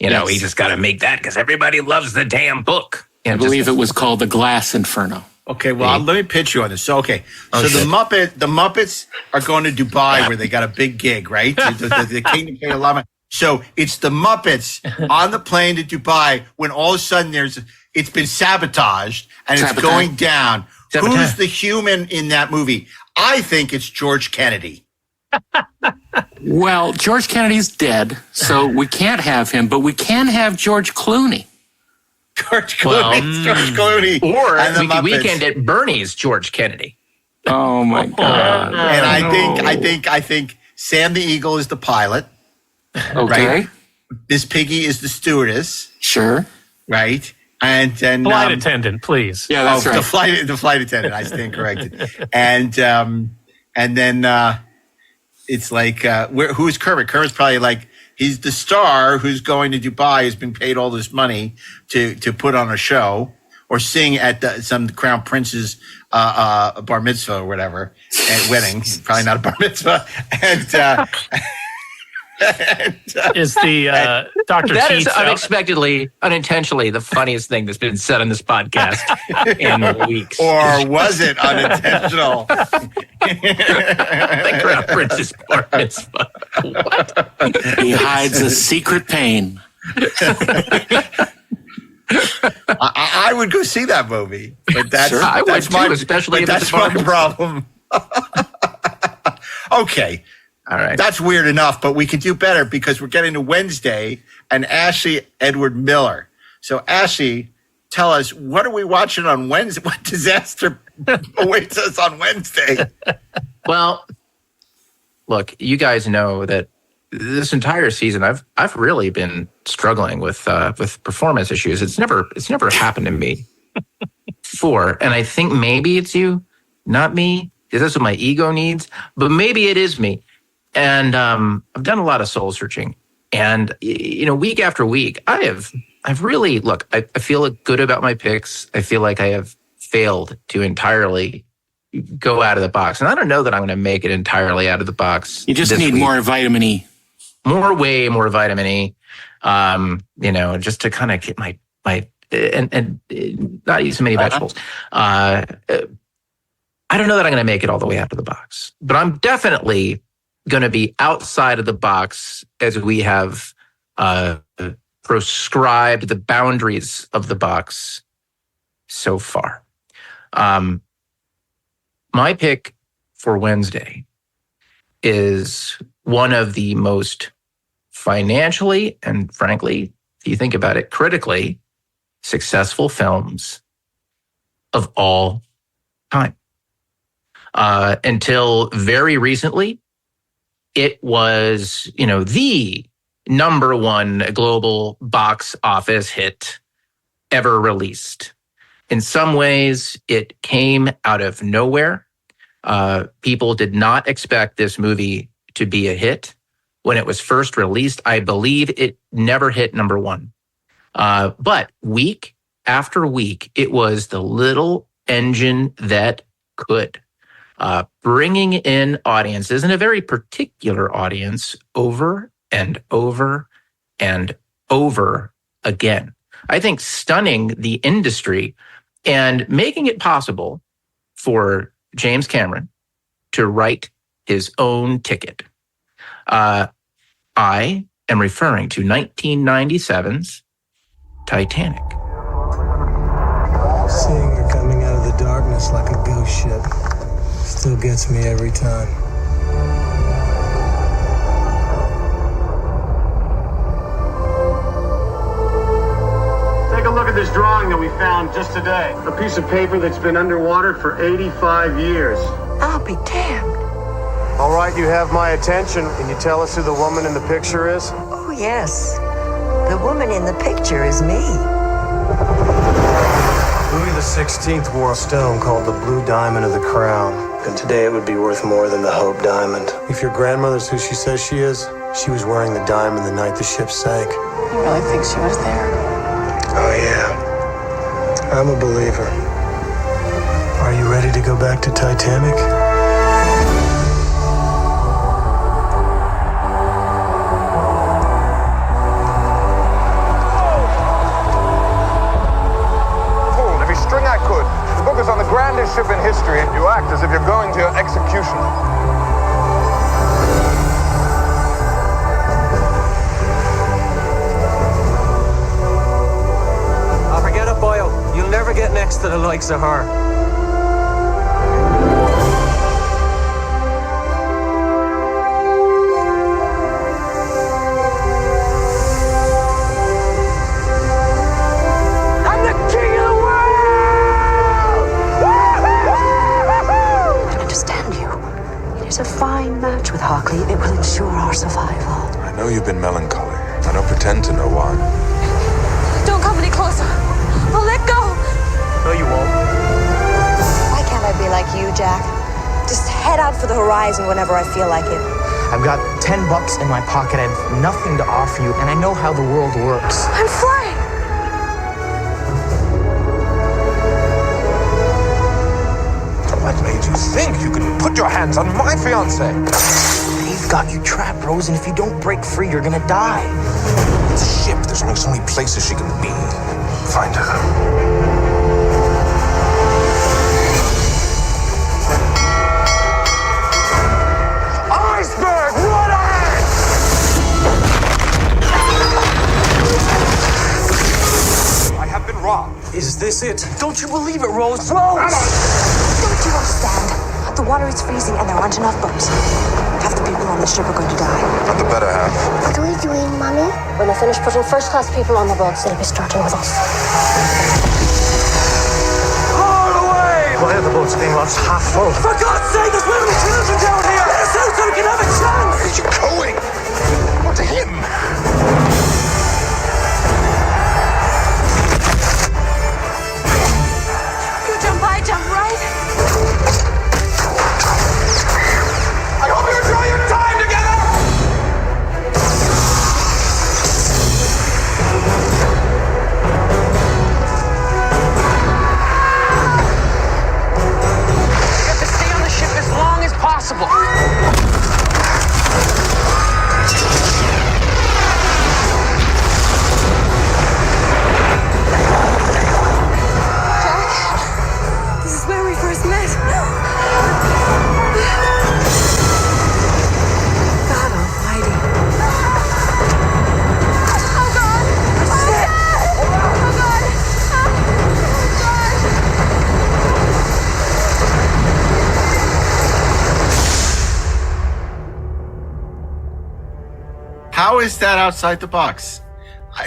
We just got to make that because everybody loves the damn book. I believe it was called The Glass Inferno. Okay, well, let me pitch you on this. So, the Muppets are going to Dubai where they got a big gig, right? The kingdom paid a lot of money. So it's the Muppets on the plane to Dubai when all of a sudden it's been sabotaged and it's going down. Who's the human in that movie? I think it's George Kennedy. Well, George Kennedy's dead, so we can't have him, but we can have George Clooney. George Clooney. Or we can get Bernie's George Kennedy. Oh my God! And I think Sam the Eagle is the pilot. Okay. Right? Miss Piggy is the stewardess. Sure. Right. And then flight attendant, please. Yeah, that's right. The flight attendant. I stand corrected. And then it's like who's Kermit? Kermit's probably like he's the star who's going to Dubai, who's been paid all this money to put on a show or sing at some crown prince's bar mitzvah or whatever, and wedding. Probably not a bar mitzvah. And is the Dr. That Teats is unexpectedly, unintentionally the funniest thing that's been said on this podcast in weeks. Or was it unintentional? The Crown Prince's bar mitzvah. What? He hides a secret pain. I would go see that movie, but that's sure, I would too, especially if that's my problem. Okay. All right. That's weird enough, but we could do better because we're getting to Wednesday and Ashley Edward Miller. So, Ashley, tell us, what are we watching on Wednesday? What disaster awaits us on Wednesday? Well, look, you guys know that this entire season, I've really been struggling with performance issues. It's never happened to me before, and I think maybe it's you, not me. That's what my ego needs, but maybe it is me. And I've done a lot of soul searching, and week after week, I've really I feel good about my picks. I feel like I have failed to entirely go out of the box, and I don't know that I'm going to make it entirely out of the box. You just need more vitamin E. Way more vitamin E, just to kind of get my and not eat so many vegetables. I don't know that I'm going to make it all the way out of the box, but I'm definitely going to be outside of the box as we have proscribed the boundaries of the box so far. My pick for Wednesday is one of the most financially and, frankly, if you think about it critically, successful films of all time. Until very recently, it was, the number one global box office hit ever released. In some ways, it came out of nowhere. People did not expect this movie to be a hit. When it was first released, I believe it never hit number one. But week after week, it was the little engine that could, bringing in audiences, and a very particular audience, over and over and over again. I think stunning the industry and making it possible for James Cameron to write his own ticket. I am referring to 1997's Titanic. Seeing her coming out of the darkness like a ghost ship still gets me every time. Take a look at this drawing that we found just today. A piece of paper that's been underwater for 85 years. I'll be damned. All right, you have my attention. Can you tell us who the woman in the picture is? Oh, yes. The woman in the picture is me. Louis XVI wore a stone called the Blue Diamond of the Crown, and today it would be worth more than the Hope Diamond. If your grandmother's who she says she is, she was wearing the diamond the night the ship sank. You really think she was there? Oh, yeah. I'm a believer. Are you ready to go back to Titanic? On the grandest ship in history, and you act as if you're going to your execution. Oh, forget it, boyo. You'll never get next to the likes of her. A fine match with Hockley. It will ensure our survival. I know you've been melancholy. I don't pretend to know why. Don't come any closer. I'll let go. No, you won't. Why can't I be like you, Jack? Just head out for the horizon whenever I feel like it. I've got $10 in my pocket. I have nothing to offer you, and I know how the world works. I'm flying. What made you think you could put your hands on my fiancée? They've got you trapped, Rose, and if you don't break free, you're gonna die. It's a ship. There's only so many places she can be. Find her. Iceberg, run ahead! I have been robbed. Is this it? Don't you believe it, Rose? Rose! Don't you understand? The water is freezing and there aren't enough boats. Half the people on the ship are going to die. Not the better half. What are we doing, Mommy? When I finish putting first-class people on the boats, they'll be starting with us. All the way! Why are the boats being lost half full? For God's sake, there's women and children down here! Let us out so we can have a chance! Where are you going? Not to him! You jump, I jump, right? I hope you enjoy your time together! You have to stay on the ship as long as possible. Jack, this is where we first met. God almighty. Oh, God! Shit! Oh, God! Oh, God! How is that outside the box?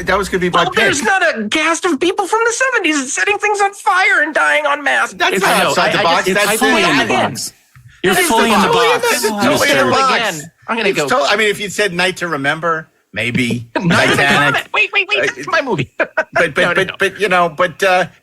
That was going to be my pick. There's not a cast of people from the 70s setting things on fire and dying en masse. That's not outside the box. That's fully in the box. You're fully in the box. That's totally in the box. I'm going to go. I mean, if you'd said Night to Remember, maybe Night to Titanic. Wait, that's my movie. But you know,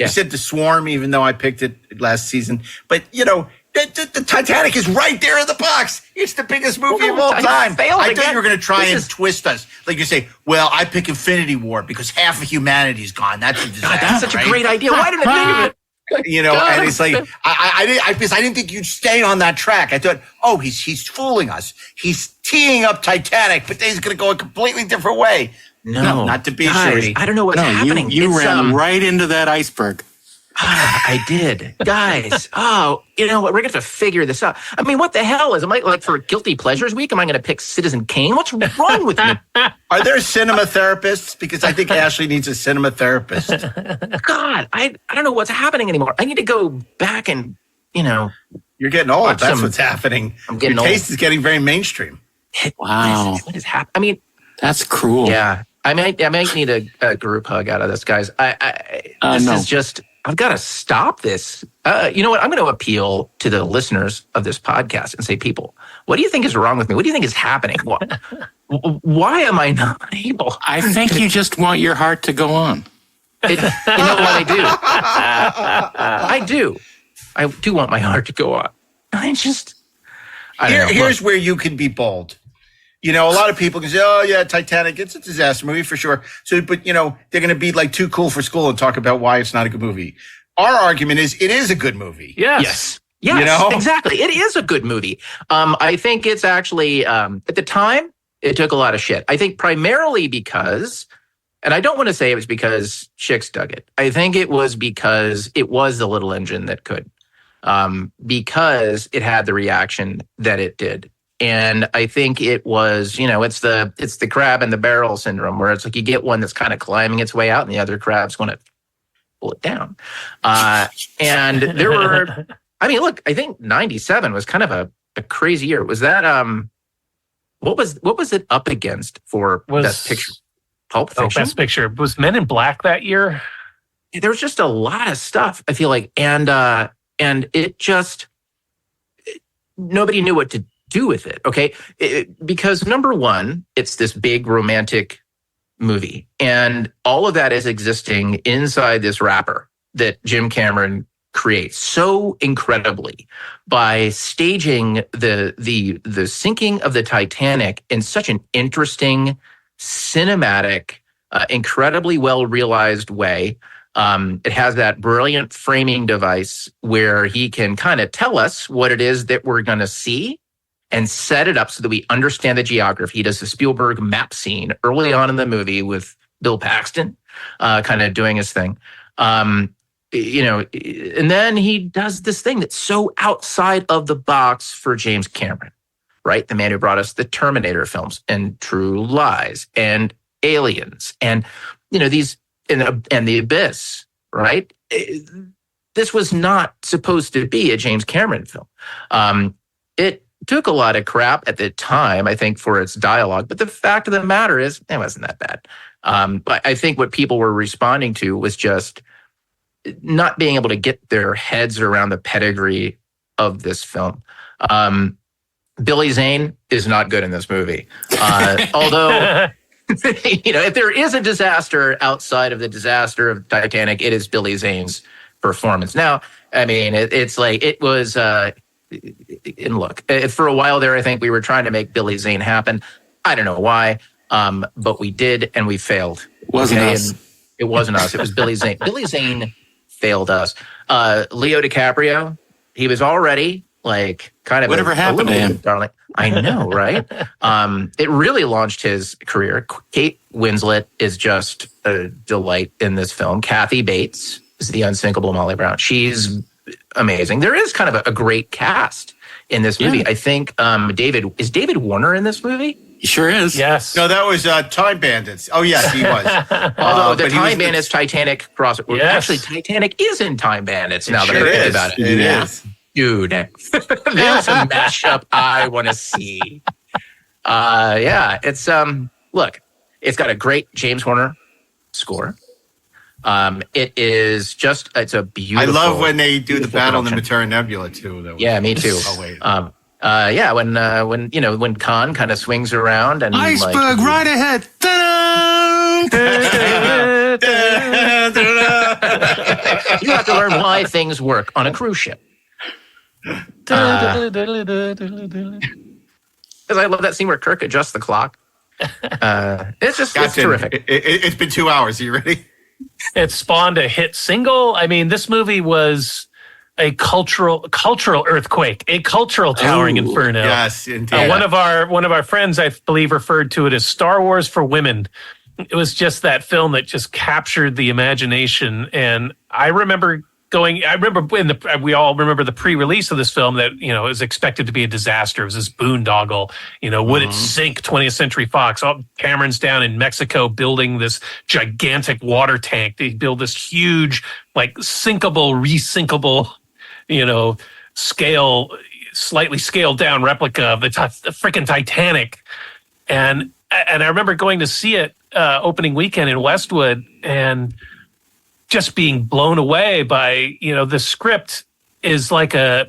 you said The Swarm, even though I picked it last season. But you know, the Titanic is right there in the box. It's the biggest movie of all time. I thought you were going to try and twist us, like you say. Well, I pick Infinity War because half of humanity's gone. That's a disaster. That's such a great idea. Why didn't I think of it? You know, and it's like I didn't think you'd stay on that track. I thought, oh, he's fooling us. He's teeing up Titanic, but then he's going to go a completely different way. No, not to be guys, I don't know what's happening. You ran right into that iceberg. I did. Guys, you know what? We're going to have to figure this out. I mean, what the hell is, am I like for Guilty Pleasures Week? Am I going to pick Citizen Kane? What's wrong with me? Are there cinema therapists? Because I think Ashley needs a cinema therapist. God, I don't know what's happening anymore. I need to go back and, you know. You're getting old. That's what's happening. I'm getting Your old. taste is getting very mainstream. Wow. What is happening? I mean. That's cruel. Yeah. I might need a group hug out of this, guys. This is just... I've got to stop this. You know what? I'm going to appeal to the listeners of this podcast and say, people, what do you think is wrong with me? What do you think is happening? Why am I not able? I think you just want your heart to go on. You know what I do? I do want my heart to go on. I don't know. Here's where you can be bold. You know, a lot of people can say, oh, yeah, Titanic, it's a disaster movie for sure. So, but, you know, they're going to be like too cool for school and talk about why it's not a good movie. Our argument is it is a good movie. Yes. You know? Exactly. It is a good movie. I think it's actually, at the time, it took a lot of shit. I think primarily because, and I don't want to say it was because chicks dug it. I think it was because it was the little engine that could, because it had the reaction that it did. And I think it was, you know, it's the crab in the barrel syndrome, where it's like you get one that's kind of climbing its way out and the other crab's going to pull it down. And there were, I mean, look, I think 97 was kind of a crazy year. Was that, what was it up against for Best Picture? Pulp Fiction? Best Picture. Was Men in Black that year? There was just a lot of stuff, I feel like. And it just, nobody knew what to do with it, okay? Because number one, it's this big romantic movie, and all of that is existing inside this wrapper that Jim Cameron creates so incredibly by staging the sinking of the Titanic in such an interesting, cinematic, incredibly well realized way. It has that brilliant framing device where he can kind of tell us what it is that we're going to see and set it up so that we understand the geography. He does the Spielberg map scene early on in the movie with Bill Paxton kind of doing his thing. You know, and then he does this thing that's so outside of the box for James Cameron, right? The man who brought us the Terminator films and True Lies and Aliens and, you know, these and The Abyss, right? This was not supposed to be a James Cameron film. It took a lot of crap at the time, I think, for its dialogue. But the fact of the matter is, it wasn't that bad. But I think what people were responding to was just not being able to get their heads around the pedigree of this film. Billy Zane is not good in this movie. Although, if there is a disaster outside of the disaster of Titanic, it is Billy Zane's performance. Now, I mean, it's like it was. And look, for a while there, I think we were trying to make Billy Zane happen. I don't know why, but we did, and we failed. It wasn't us. It wasn't us. It was Billy Zane. Billy Zane failed us. Leo DiCaprio, he was already like kind of whatever happened to him, darling. I know, right? It really launched his career. Kate Winslet is just a delight in this film. Kathy Bates is the unsinkable Molly Brown. She's amazing. There is kind of a great cast in this movie. I think David Warner in this movie? He sure is. Yes. No, that was Time Bandits. Oh, yes, he was. The Time Bandits Titanic crossover. Yes. Actually, Titanic is in Time Bandits now that I think about it. It is. Dude, there's a mashup I want to see. It's look, it's got a great James Horner score. It's a beautiful. I love when they do the battle in the Materia Nebula too. Though. Yeah, me too. Oh wait. When Khan kind of swings around and iceberg right ahead. You have to learn why things work on a cruise ship. Because I love that scene where Kirk adjusts the clock. It's terrific. It's been 2 hours. Are you ready? It spawned a hit single. I mean, this movie was a cultural earthquake, a cultural towering inferno. Yes, indeed. One of our friends, I believe, referred to it as Star Wars for women. It was just that film that just captured the imagination. And I remember we all remember the pre-release of this film that, it was expected to be a disaster. It was this boondoggle, would it sink 20th Century Fox? Cameron's down in Mexico building this gigantic water tank. They build this huge, sinkable, resinkable, slightly scaled down replica of the freaking Titanic. And I remember going to see it opening weekend in Westwood and just being blown away by, the script is like a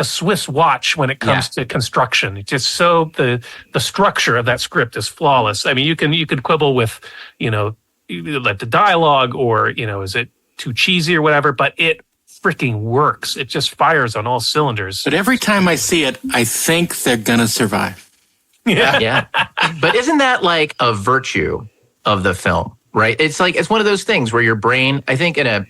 Swiss watch when it comes to construction. It's just so the structure of that script is flawless. I mean, you could quibble with, like the dialogue or, is it too cheesy or whatever, but it freaking works. It just fires on all cylinders. But every time I see it, I think they're going to survive. Yeah. But isn't that like a virtue of the film? Right. It's one of those things where your brain, I think there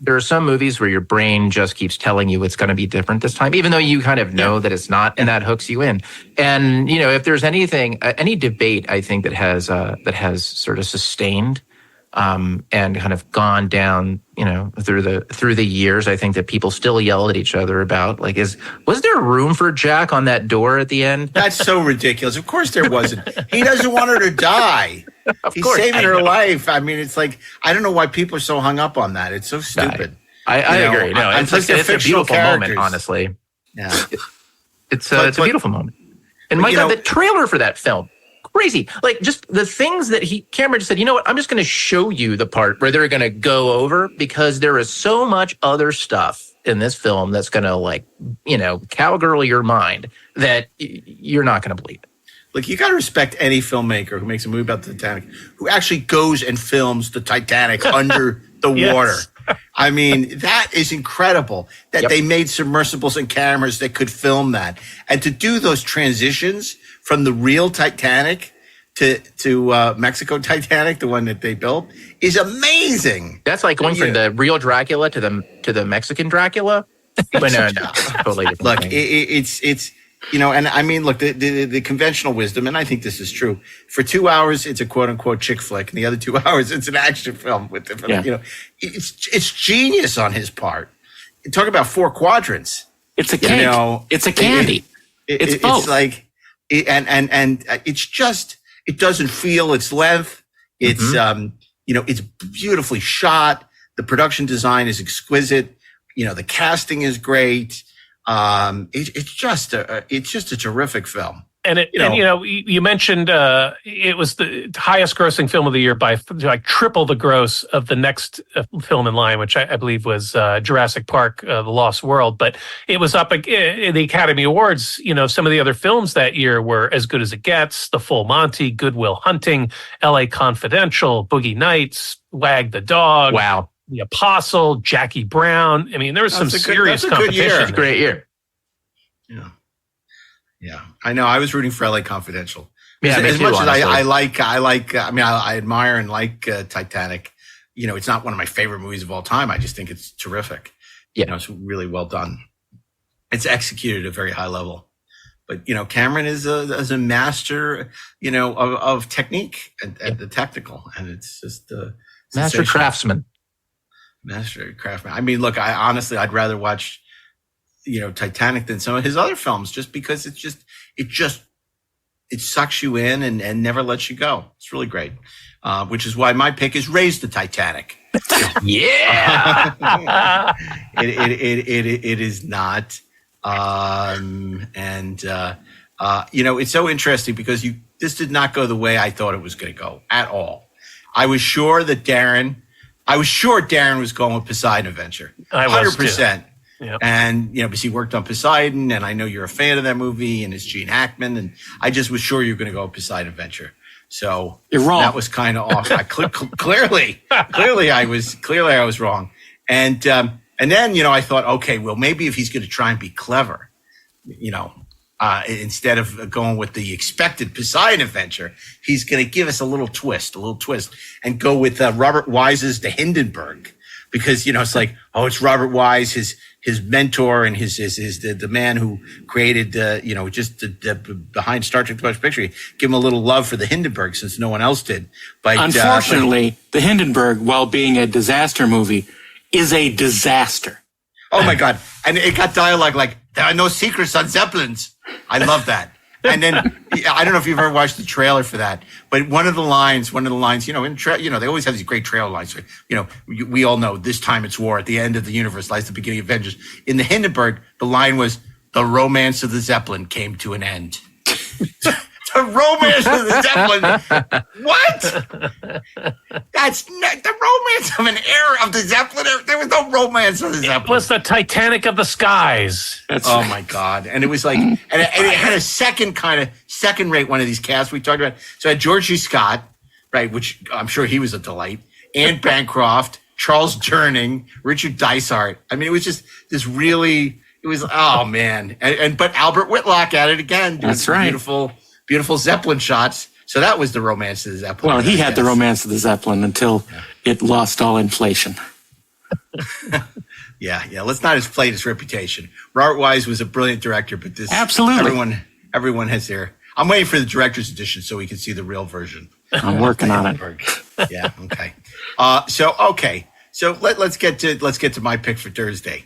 are some movies where your brain just keeps telling you it's going to be different this time, even though you kind of know that it's not, and that hooks you in. And, if there's any debate, I think that has sort of sustained and kind of gone down, through the years, I think that people still yell at each other about was there room for Jack on that door at the end? That's so ridiculous. Of course there wasn't. He doesn't want her to die. He's saving her life. I mean, it's like, I don't know why people are so hung up on that. It's so stupid. I agree. No, it's a beautiful moment, honestly. Yeah. It's a beautiful moment. And my God, the trailer for that film, crazy. Just the things that Cameron just said, you know what, I'm just going to show you the part where they're going to go over, because there is so much other stuff in this film that's going to cowgirl your mind that you're not going to believe it. Look, you got to respect any filmmaker who makes a movie about the Titanic, who actually goes and films the Titanic under the water. I mean, that is incredible that they made submersibles and cameras that could film that. And to do those transitions from the real Titanic to Mexico Titanic, the one that they built, is amazing. That's like going from the real Dracula to the Mexican Dracula. But no, totally different. Look, thing. it's and I mean, look, the conventional wisdom, and I think this is true. For 2 hours, it's a quote unquote chick flick, and the other 2 hours, it's an action film with different. It's genius on his part. Talk about 4 quadrants. It's a cake. It's a candy. It's both. It's like, and it's just, it doesn't feel its length. It's it's beautifully shot. The production design is exquisite. The casting is great. It's just a terrific film. And you mentioned it was the highest grossing film of the year by like triple the gross of the next film in line, which I believe was Jurassic Park: The Lost World. But it was up in the Academy Awards. Some of the other films that year were As Good as It Gets, The Full Monty, Good Will Hunting, L.A. Confidential, Boogie Nights, Wag the Dog. Wow. The Apostle, Jackie Brown. I mean, there was some serious competition. Great year. Yeah, I know. I was rooting for LA Confidential. Yeah, as much as I admire and like Titanic. It's not one of my favorite movies of all time. I just think it's terrific. Yeah, it's really well done. It's executed at a very high level. But Cameron is a master, of technique and the technical, and it's just master craftsman. Master craftsman. I mean, look, I'd rather watch, Titanic than some of his other films, just because it sucks you in and never lets you go. It's really great. Which is why my pick is Raise the Titanic. Yeah. It is not. It's so interesting because this did not go the way I thought it was going to go at all. I was sure Darren was going with Poseidon Adventure. 100%. Yep. And, because he worked on Poseidon, and I know you're a fan of that movie, and it's Gene Hackman, and I just was sure you were going to go with Poseidon Adventure. So you're wrong. That was kind of off. Clearly I was wrong. And then, I thought, okay, well, maybe if he's going to try and be clever, instead of going with the expected Poseidon Adventure, he's going to give us a little twist, and go with Robert Wise's The Hindenburg, because it's like, it's Robert Wise, his mentor, and the man who created just the behind Star Trek: The Motion Picture. Give him a little love for The Hindenburg since no one else did. But unfortunately, The Hindenburg, while being a disaster movie, is a disaster. Oh my God! And it got dialogue like, "There are no secrets on Zeppelins." I love that. And then I don't know if you've ever watched the trailer for that, but one of the lines, they always have these great trailer lines. We all know this time it's war. At the end of the universe lies the beginning of Avengers. In the Hindenburg, the line was, "The romance of the Zeppelin came to an end." The romance of the Zeppelin. What? That's the romance of an era of the Zeppelin. There was no romance of the Zeppelin. It was the Titanic of the skies. My God. And it was like, and it had a second rate one of these casts we talked about. So I had George C. Scott, right, which I'm sure he was a delight. Anne Bancroft, Charles Durning, Richard Dysart. I mean, it was just this really, oh man. But Albert Whitlock at it again. That's right. Beautiful Zeppelin shots. So that was the romance of the Zeppelin. Well, he had the romance of the Zeppelin until it lost all inflation. Yeah. Let's not inflate his reputation. Robert Wise was a brilliant director, but this absolutely everyone has their. I'm waiting for the director's edition so we can see the real version. I'm working on it. Yeah. Okay. So let's get to my pick for Thursday.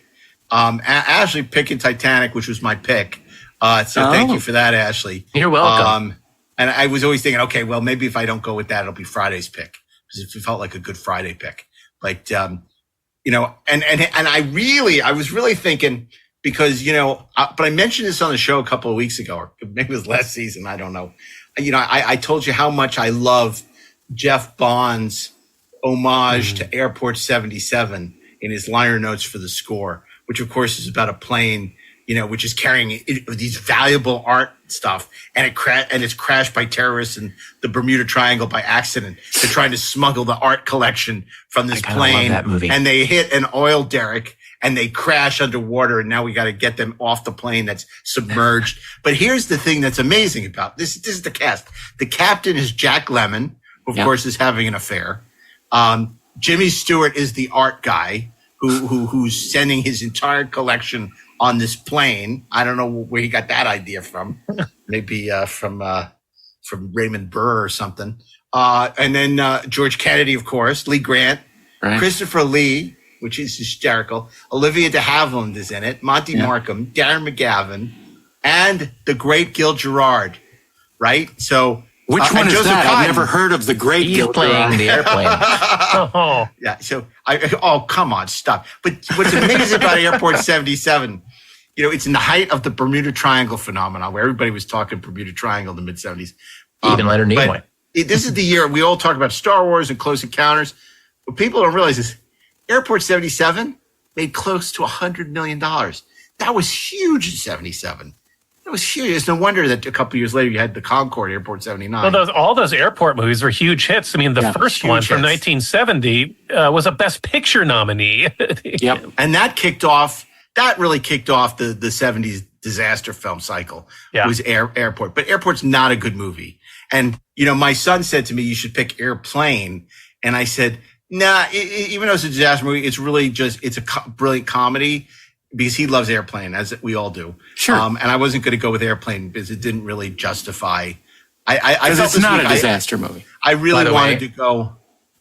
Ashley picking Titanic, which was my pick. Thank you for that, Ashley. You're welcome. And I was always thinking, okay, well, maybe if I don't go with that, it'll be Friday's pick, because it felt like a good Friday pick. But, and I was really thinking, because, but I mentioned this on the show a couple of weeks ago, or maybe it was last season. I don't know. I told you how much I love Jeff Bond's homage to Airport 77 in his liner notes for the score, which of course is about a plane, which is carrying these valuable art stuff, and it's crashed by terrorists in the Bermuda Triangle by accident. They're trying to smuggle the art collection from this plane, love that movie. And they hit an oil derrick and they crash underwater, and now we got to get them off the plane that's submerged. But here's the thing that's amazing about this. This is the cast. The captain is Jack Lemmon, who of course is having an affair. Jimmy Stewart is the art guy who's sending his entire collection on this plane. I don't know where he got that idea from. Maybe from Raymond Burr or something. And then George Kennedy, of course, Lee Grant, right. Christopher Lee, which is hysterical. Olivia de Havilland is in it. Monty Markham, Darren McGavin, and the great Gil Gerard. Right? So which one is Joseph that? Cotten. I've never heard of the great Gil playing Gerard. the airplane. Yeah. So come on, stop. But what's amazing about Airport 77 it's in the height of the Bermuda Triangle phenomenon where everybody was talking Bermuda Triangle in the mid-'70s. Even Leonard Nimoy. This is the year we all talk about Star Wars and Close Encounters. What people don't realize is Airport 77 made close to $100 million. That was huge in 77. That was huge. It's no wonder that a couple of years later you had the Concorde Airport 79. Well, all those airport movies were huge hits. I mean, the first one from 1970 was a Best Picture nominee. Yep. And that really kicked off the 70s disaster film cycle. Yeah. It was Airport. But Airport's not a good movie. And, my son said to me, you should pick Airplane. And I said, nah, even though it's a disaster movie, it's really it's a brilliant comedy because he loves Airplane, as we all do. Sure. And I wasn't going to go with Airplane because it didn't really justify. Because it's not a disaster movie. I really wanted to go.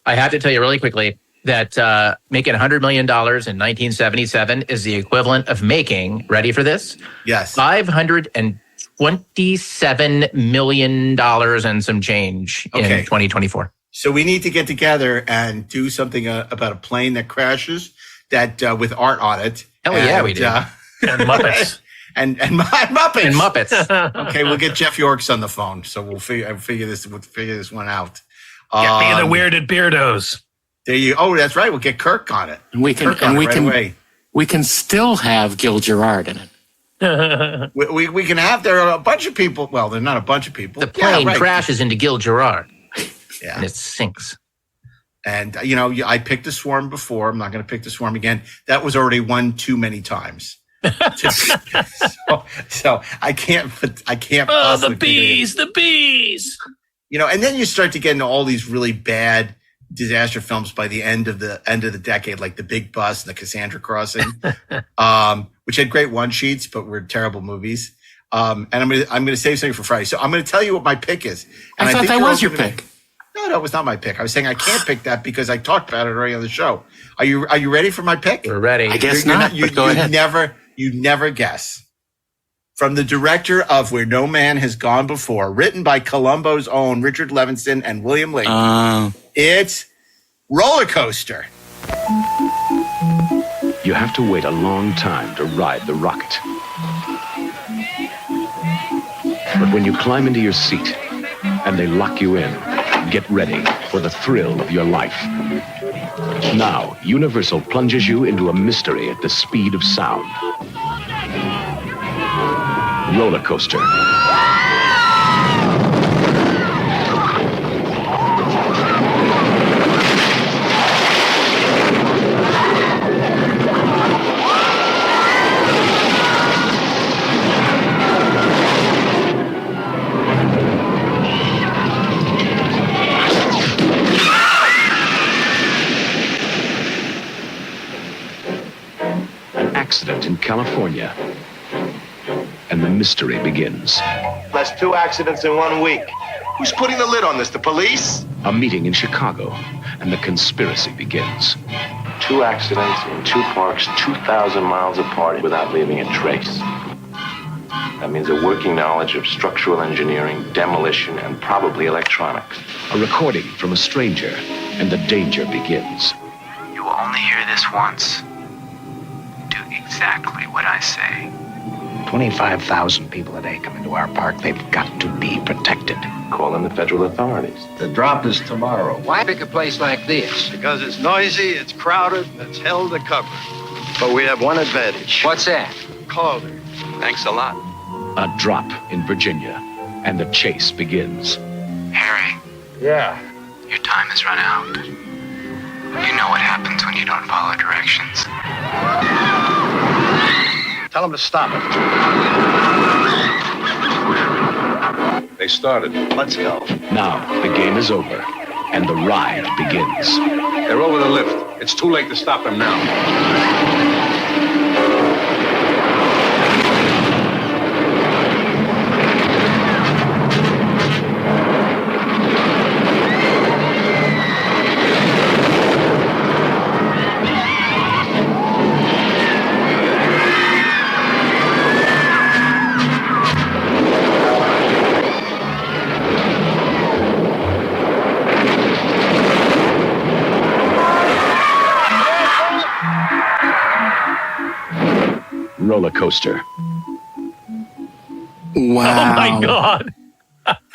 I have to tell you really quickly that making $100 million in 1977 is the equivalent of making, ready for this? Yes. $527 million and some change in 2024. So we need to get together and do something about a plane that crashes that with art on it. Hell yeah, we do. And Muppets. and Muppets. And Muppets. Okay, we'll get Jeff Yorks on the phone. So we'll figure this one out. Get me the Weirded Beardos. There you. Oh, that's right. We'll get Kirk on it. And we can still have Gil Gerard in it. we can have there are a bunch of people. Well, they're not a bunch of people. The plane crashes into Gil Gerard. Yeah. And it sinks. And, I picked the Swarm before. I'm not going to pick the Swarm again. That was already one too many times. so I can't. Oh, the bees. And then you start to get into all these really bad disaster films by the end of the decade, like The Big Bus and The Cassandra Crossing, which had great one sheets, but were terrible movies. And I'm gonna save something for Friday. So I'm gonna tell you what my pick is. And I thought that was your pick. No, it was not my pick. I was saying I can't pick that because I talked about it already on the show. Are you ready for my pick? We're ready. I guess not. Go ahead. You never guess. From the director of Where No Man Has Gone Before, written by Columbo's own Richard Levinson and William Layton. It's Roller Coaster. You have to wait a long time to ride the rocket. But when you climb into your seat and they lock you in, get ready for the thrill of your life. Now, Universal plunges you into a mystery at the speed of sound. Roller Coaster. An accident in California. And the mystery begins. That's 2 accidents in 1 week. Who's putting the lid on this? The police? A meeting in Chicago, and the conspiracy begins. 2 accidents in 2 parks 2,000 miles apart without leaving a trace. That means a working knowledge of structural engineering, demolition, and probably electronics. A recording from a stranger, and the danger begins. You will only hear this once. Do exactly what I say. 25,000 people a day come into our park. They've got to be protected. Call in the federal authorities. The drop is tomorrow. Why pick a place like this? Because it's noisy, it's crowded, and it's hell to cover. But we have one advantage. What's that? Calder. Thanks a lot. A drop in Virginia, and the chase begins. Harry. Yeah. Your time has run out. You know what happens when you don't follow directions. Tell them to stop it. They started. Let's go. Now, the game is over, and the ride begins. They're over the lift. It's too late to stop them now. roller coaster. Wow. Oh my God.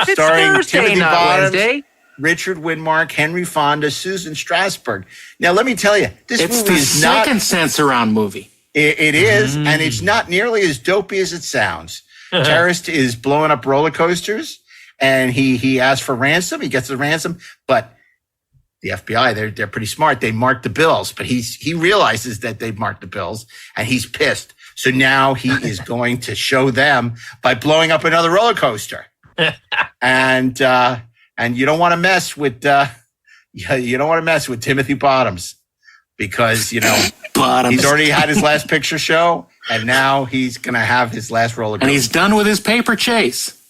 Starring Thursday, Timothy not Bottoms, Wednesday. Richard Widmark, Henry Fonda, Susan Strasberg. Now, let me tell you, this It's movie the is not... second sense around movie. It is, and it's not nearly as dopey as it sounds. Terrorist is blowing up roller coasters, and he asks for ransom. He gets the ransom, but the FBI, they're pretty smart. They mark the bills, but he realizes that they've marked the bills, and he's pissed. So now he is going to show them by blowing up another roller coaster. And you don't want to mess with Timothy Bottoms, because he's already had his last picture show, and now he's going to have his last roller coaster. And he's done with his paper chase.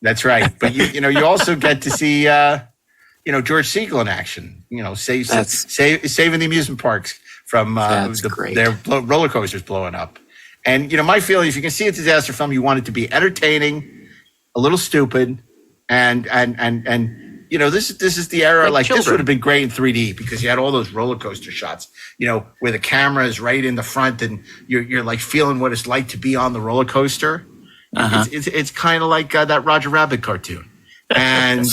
That's right. But you also get to see George Segal in action. Saving the amusement parks from their roller coasters blowing up. And my feeling, if you can see a disaster film, you want it to be entertaining, a little stupid, and this is the era, like this would have been great in 3D, because you had all those roller coaster shots, where the camera is right in the front and you're like feeling what it's like to be on the roller coaster. Uh-huh. It's kind of like that Roger Rabbit cartoon, and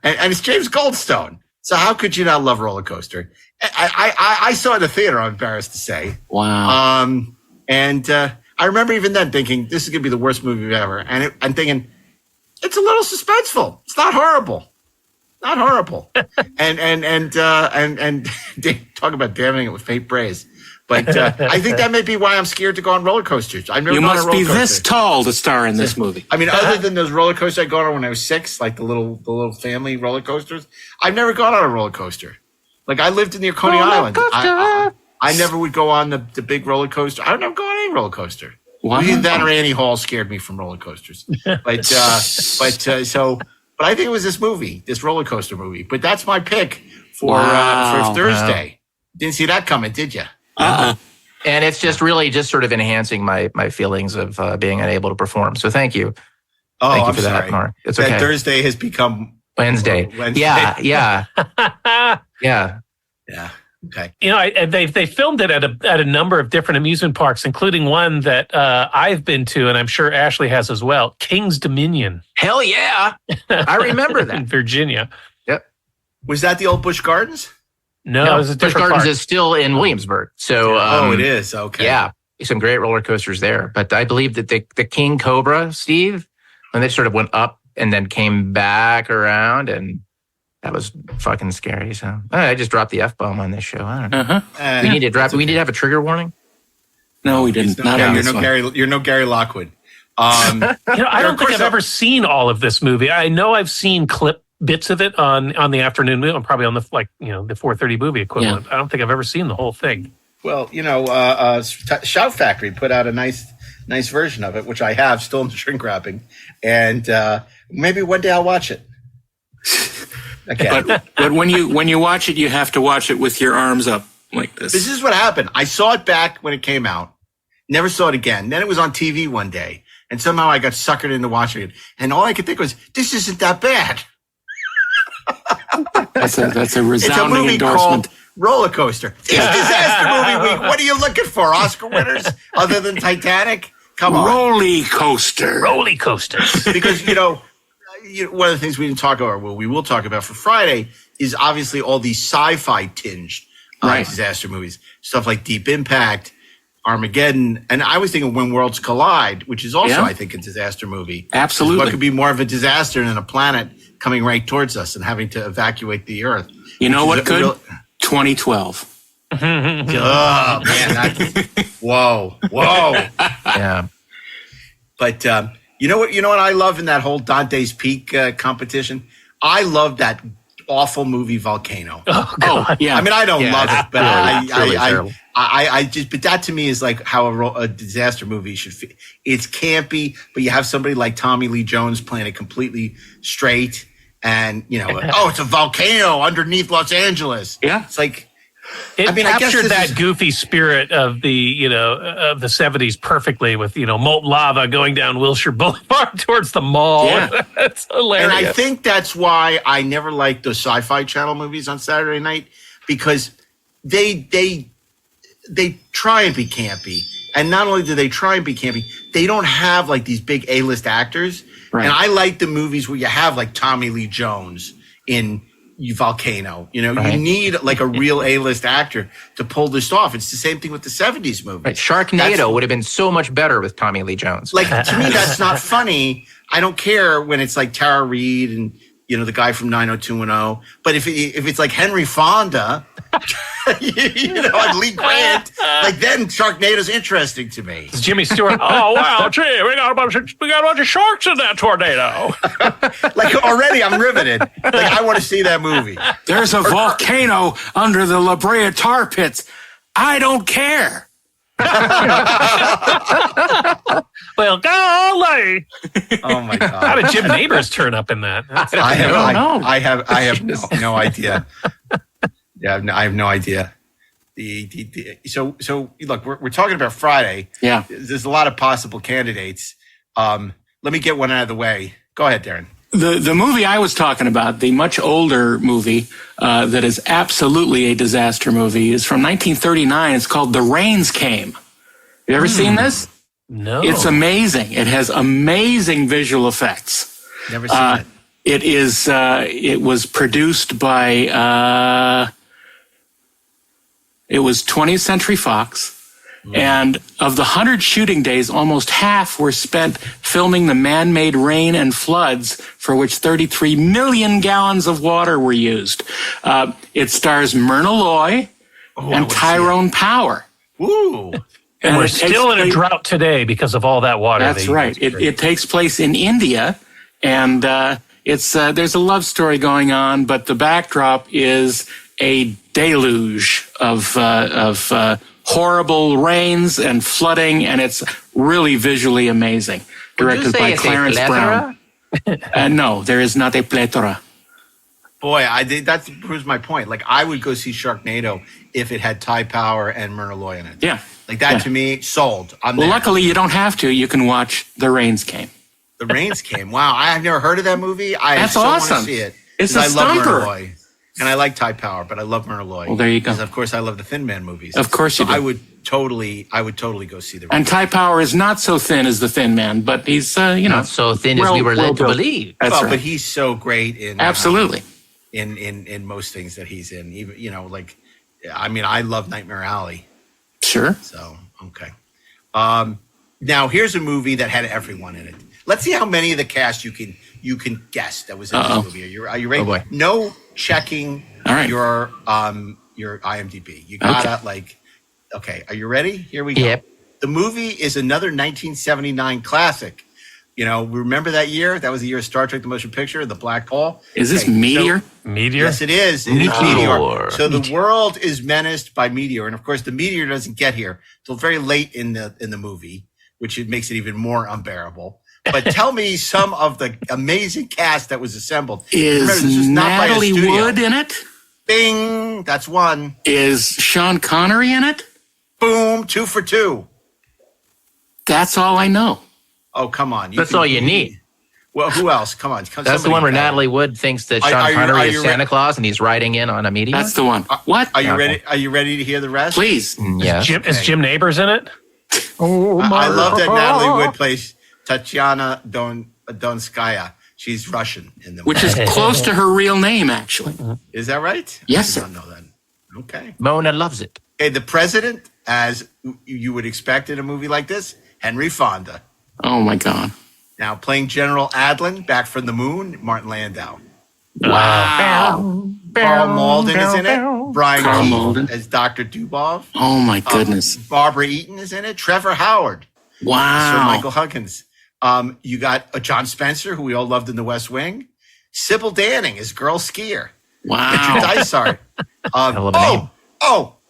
and it's James Goldstone. So how could you not love roller coaster? I saw it in the theater, I'm embarrassed to say. Wow. And I remember even then thinking, this is going to be the worst movie ever. And I'm thinking, it's a little suspenseful. It's not horrible. Not horrible. and talk about damning it with faint praise. But I think that may be why I'm scared to go on roller coasters. I've never You gone on must a roller be coaster. this tall to star in this movie. I mean, other than those roller coasters I got on when I was 6, like the little family roller coasters, I've never gone on a roller coaster. Like, I lived in near Coney Island. I never would go on the big roller coaster. I would never go on any roller coaster. Wow. Either that or Annie Hall scared me from roller coasters. But I think it was this roller coaster movie. But that's my pick for Thursday. Didn't see that coming, did you? And it's just really sort of enhancing my feelings of being unable to perform. So thank you. Oh, thank you I'm for sorry. that, Mark. It's that okay. Thursday has become Wednesday. Yeah. Yeah. Okay. They filmed it at a number of different amusement parks, including one that I've been to, and I'm sure Ashley has as well. King's Dominion. Hell yeah! I remember that in Virginia. Yep. Was that the old Busch Gardens? No, it was a Busch different Gardens park. is still in Williamsburg. So it is. Okay. Yeah, some great roller coasters there. But I believe that the King Cobra, Steve, when they sort of went up and then came back around, and that was fucking scary. So I just dropped the F-bomb on this show. I don't know. We need to drop. We need to have a trigger warning. No, we didn't. You're no Gary Lockwood. I don't think I've ever seen all of this movie. I know I've seen bits of it on the afternoon movie, probably on the 4:30 movie equivalent. Yeah. I don't think I've ever seen the whole thing. Well, Shout Factory put out a nice version of it, which I have still in the shrink wrapping, and maybe one day I'll watch it. Okay. But when you watch it, you have to watch it with your arms up like this. This is what happened. I saw it back when it came out. Never saw it again. Then it was on TV one day, and somehow I got suckered into watching it. And all I could think was, this isn't that bad. That's a resounding it's a movie endorsement. Called Roller Coaster. It's disaster movie week. What are you looking for? Oscar winners other than Titanic? Come on. Roller coaster. Roller coasters. Because, one of the things we didn't talk about, we will talk about for Friday, is obviously all these sci-fi tinged disaster movies. Stuff like Deep Impact, Armageddon, and I was thinking When Worlds Collide, which is also, I think, a disaster movie. Absolutely. What could be more of a disaster than a planet coming right towards us and having to evacuate the Earth? You know what could? 2012. Oh, man. Whoa. Yeah. But you know what I love in that whole Dante's Peak competition? I love that awful movie Volcano. Oh, God. Yeah. I mean, I don't love it, but really I just, but that to me is like how a disaster movie should feel. It's campy, but you have somebody like Tommy Lee Jones playing it completely straight, and it's a volcano underneath Los Angeles. Yeah, it's like it captured that goofy spirit of the of the 70s perfectly with molten lava going down Wilshire Boulevard towards the mall. Yeah. That's hilarious. And I think that's why I never liked those Sci-Fi Channel movies on Saturday night, because they they try and be campy. And not only do they try and be campy, they don't have like these big A-list actors. Right. And I like the movies where you have like Tommy Lee Jones in Volcano. You know, you need like a real A-list actor to pull this off. It's the same thing with the 70s movies. Right. Sharknado would have been so much better with Tommy Lee Jones. Like, to me, that's not funny. I don't care when it's like Tara Reid and, you know, the guy from 90210. But if it's like Henry Fonda, you know, and Lee Grant, like then Sharknado's interesting to me. It's Jimmy Stewart. Oh wow, gee, we got a bunch of sharks in that tornado. Like already, I'm riveted. Like I want to see that movie. There's a volcano under the La Brea tar pits. I don't care. Well, golly! Oh my God! How did Jim Nabors turn up in that? I have no idea. Yeah, I have no idea. So look, we're talking about Friday. Yeah, there's a lot of possible candidates. Let me get one out of the way. Go ahead, Darren. The movie I was talking about, the much older movie that is absolutely a disaster movie, is from 1939. It's called The Rains Came. You ever seen this? No. It's amazing. It has amazing visual effects. Never seen it. It was produced by, it was 20th Century Fox. And of the 100 shooting days, almost half were spent filming the man-made rain and floods for which 33 million gallons of water were used. It stars Myrna Loy and Tyrone Power. Ooh. And we're still in a drought today because of all that water. That's right. It takes place in India, and it's there's a love story going on, but the backdrop is a deluge of horrible rains and flooding, and it's really visually amazing. Directed by Clarence Brown. No, there is not a plethora. Boy, that proves my point. Like, I would go see Sharknado if it had Ty Power and Myrna Loy in it. Yeah. Like, that to me, sold. Well, luckily, you don't have to. You can watch The Rains Came. The Rains Came. Wow, I've never heard of that movie. That's so awesome. want to see it. It's a I love stumper. Myrna Loy. And I like Ty Power, but I love Myrna Loy. Well, there you go. Because, of course, I love the Thin Man movies. Of course you do. I would totally go see the Rains. And Ty Power is not so thin as the Thin Man, but he's, not so thin as we were led to believe. That's right. But he's so great in absolutely in most things that he's in. Even like, I mean, I love Nightmare Alley. Sure. So okay. Now here's a movie that had everyone in it. Let's see how many of the cast you can guess that was in this movie. Are you ready? Oh boy. No checking your IMDb. You gotta okay, are you ready? Here we go. Yep. The movie is another 1979 classic. You know, remember that year? That was the year of Star Trek: The Motion Picture, The Black Hole. Is this Meteor? Meteor? Yes, it is. It is Meteor. So the world is menaced by Meteor, and of course, the meteor doesn't get here till very late in the movie, which makes it even more unbearable. But tell me some of the amazing cast that was assembled. Is Natalie Wood in it? Bing, that's one. Is Sean Connery in it? Boom, 2 for 2. That's all I know. Oh, come on. That's all you need. Well, who else? Come on. That's the one where Natalie Wood thinks that Sean Connery is Santa Claus and he's riding in on a meteor. That's the one. What? Are you ready? Are you ready to hear the rest? Please. Yeah. Is Jim Nabors in it? I love that Natalie Wood plays Tatiana Donskaya. She's Russian in the movie. Which is close to her real name, actually. Is that right? Yes, I sir. don't know that. Okay. Mona loves it. Okay, the president, as you would expect in a movie like this, Henry Fonda. Oh, my God. Now, playing General Adlin, back from the moon, Martin Landau. Wow. Carl Malden is in it. Brian Carl Keith Malden. as Dr. Dubov. Oh, my goodness. Barbara Eaton is in it. Trevor Howard. Wow. Sir Michael Huggins. You got John Spencer, who we all loved in The West Wing. Sybil Danning as Girl Skier. Wow. Richard Dysart.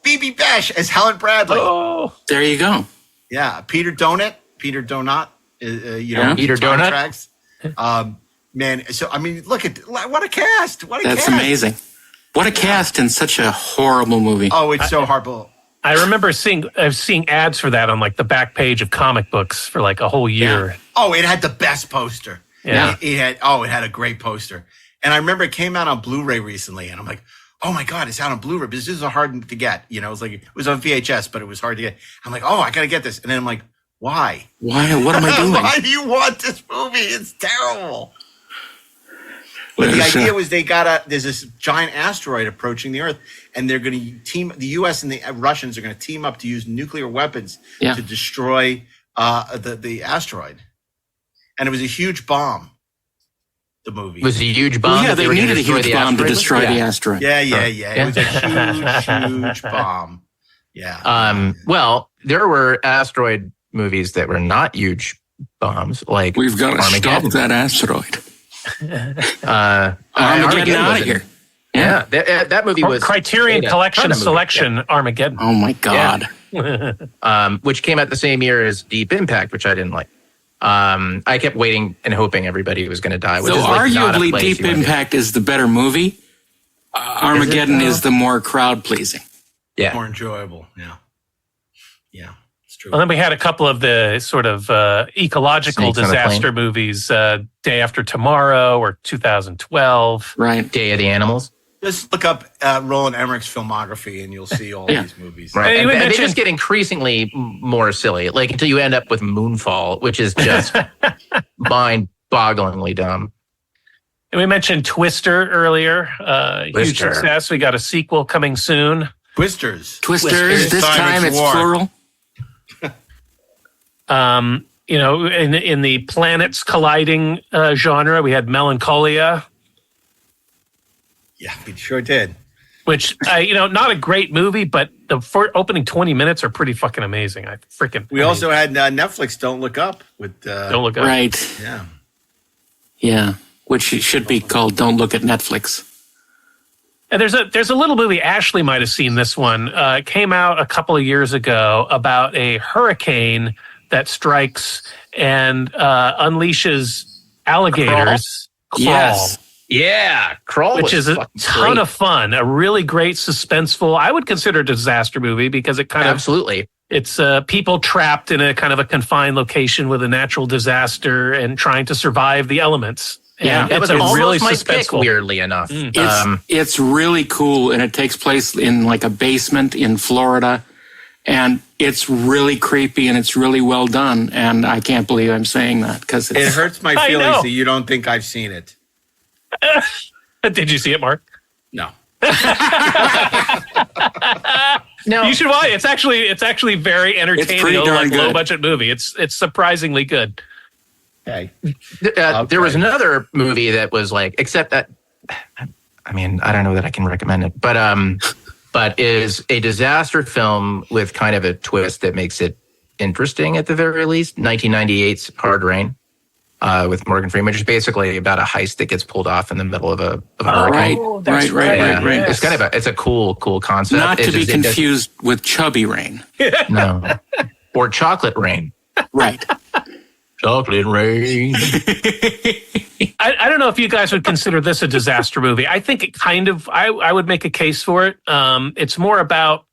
BB Bash as Helen Bradley. Oh, there you go. Yeah, Peter Donut. Peter Peter Donut. Man, so I mean, look at what a cast! That's amazing. What a cast in such a horrible movie. Oh, it's so horrible. I remember seeing ads for that on like the back page of comic books for like a whole year. Yeah. Oh, it had the best poster. Yeah. It had a great poster. And I remember it came out on Blu-ray recently, and I'm like, oh my God, it's out on Blu-ray. This is hard to get. You know, it was on VHS, but it was hard to get. I'm like, oh, I got to get this. And then I'm like, why? Why? What am I doing? Why do you want this movie? It's terrible. But the idea was there's this giant asteroid approaching the Earth, and they're going to the U.S. and the Russians are going to team up to use nuclear weapons to destroy the asteroid. And it was a huge bomb. The movie. It was a huge bomb. Well, yeah, they needed a huge bomb to destroy the asteroid. Yeah. It was a huge bomb. Yeah. Well, there were asteroid movies that were not huge bombs, like we've got to stop that asteroid. Armageddon out of here. Yeah, that movie was Criterion Collection Selection Armageddon. Oh my God. Which came out the same year as Deep Impact, which I didn't like. I kept waiting and hoping everybody was going to die. Which so is like arguably Deep Impact is the better movie. Armageddon is the more crowd pleasing. Yeah. More enjoyable. Yeah. It's true. Well, then we had a couple of the sort of ecological disaster movies, Day After Tomorrow or 2012. Right. Day of the Animals. Just look up Roland Emmerich's filmography and you'll see all these movies. Right. And they just get increasingly more silly, like until you end up with Moonfall, which is just mind-bogglingly dumb. And we mentioned Twister earlier. Huge success. We got a sequel coming soon. Twisters. This time it's plural. You know, in the planets colliding genre, we had Melancholia. Yeah, we sure did. Which, not a great movie, but the opening 20 minutes are pretty fucking amazing. We also had Netflix Don't Look Up with Don't Look Up. Right. Yeah. Yeah, which should be called Don't Look at Netflix. And there's a little movie, Ashley might have seen this one. It came out a couple of years ago about a hurricane that strikes and unleashes alligators. Crawl? Yes. Yeah, Crawl, which is a ton of fun. A really great suspenseful. I would consider a disaster movie because it kind of it's people trapped in a kind of a confined location with a natural disaster and trying to survive the elements. Yeah, and it's a really my suspenseful. Pick, weirdly enough, it's really cool, and it takes place in like a basement in Florida, and it's really creepy and it's really well done. And I can't believe I'm saying that because it hurts my feelings that you don't think I've seen it. Did you see it, Mark? No. No, you should watch it. It's actually very entertaining. It's low budget movie. It's surprisingly good. Okay. There was another movie that was like, except that, I mean, I don't know that I can recommend it, but is a disaster film with kind of a twist that makes it interesting at the very least. 1998's Hard Rain. With Morgan Freeman, which is basically about a heist that gets pulled off in the middle of a hurricane. Right. It's kind of it's a cool concept. Not to be confused with Chubby Rain. No. Or Chocolate Rain. Right. Chocolate Rain. I don't know if you guys would consider this a disaster movie. I think it kind of, I would make a case for it. It's more about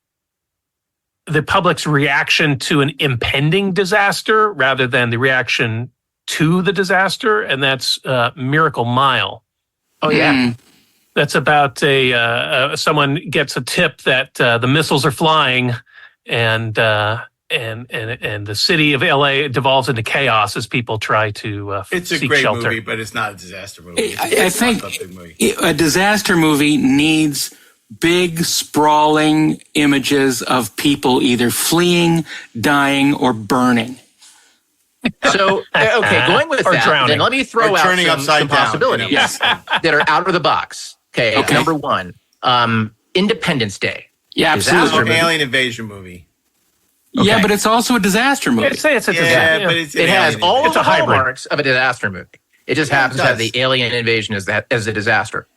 the public's reaction to an impending disaster rather than the reaction to the disaster, and that's Miracle Mile. Oh yeah, that's about someone gets a tip that the missiles are flying, and the city of LA devolves into chaos as people try to it's a seek great shelter. movie, but it's not a disaster movie. I think a disaster movie needs big, sprawling images of people either fleeing, dying, or burning. So, okay, going with that, drowning. then let me throw out some possibilities that are out of the box. Okay. Number one, Independence Day. Yeah, absolutely. Alien invasion movie. Okay. Yeah, but it's also a disaster movie. It's a disaster. But it has all the hallmarks of a disaster movie. It just happens to have the alien invasion as a disaster.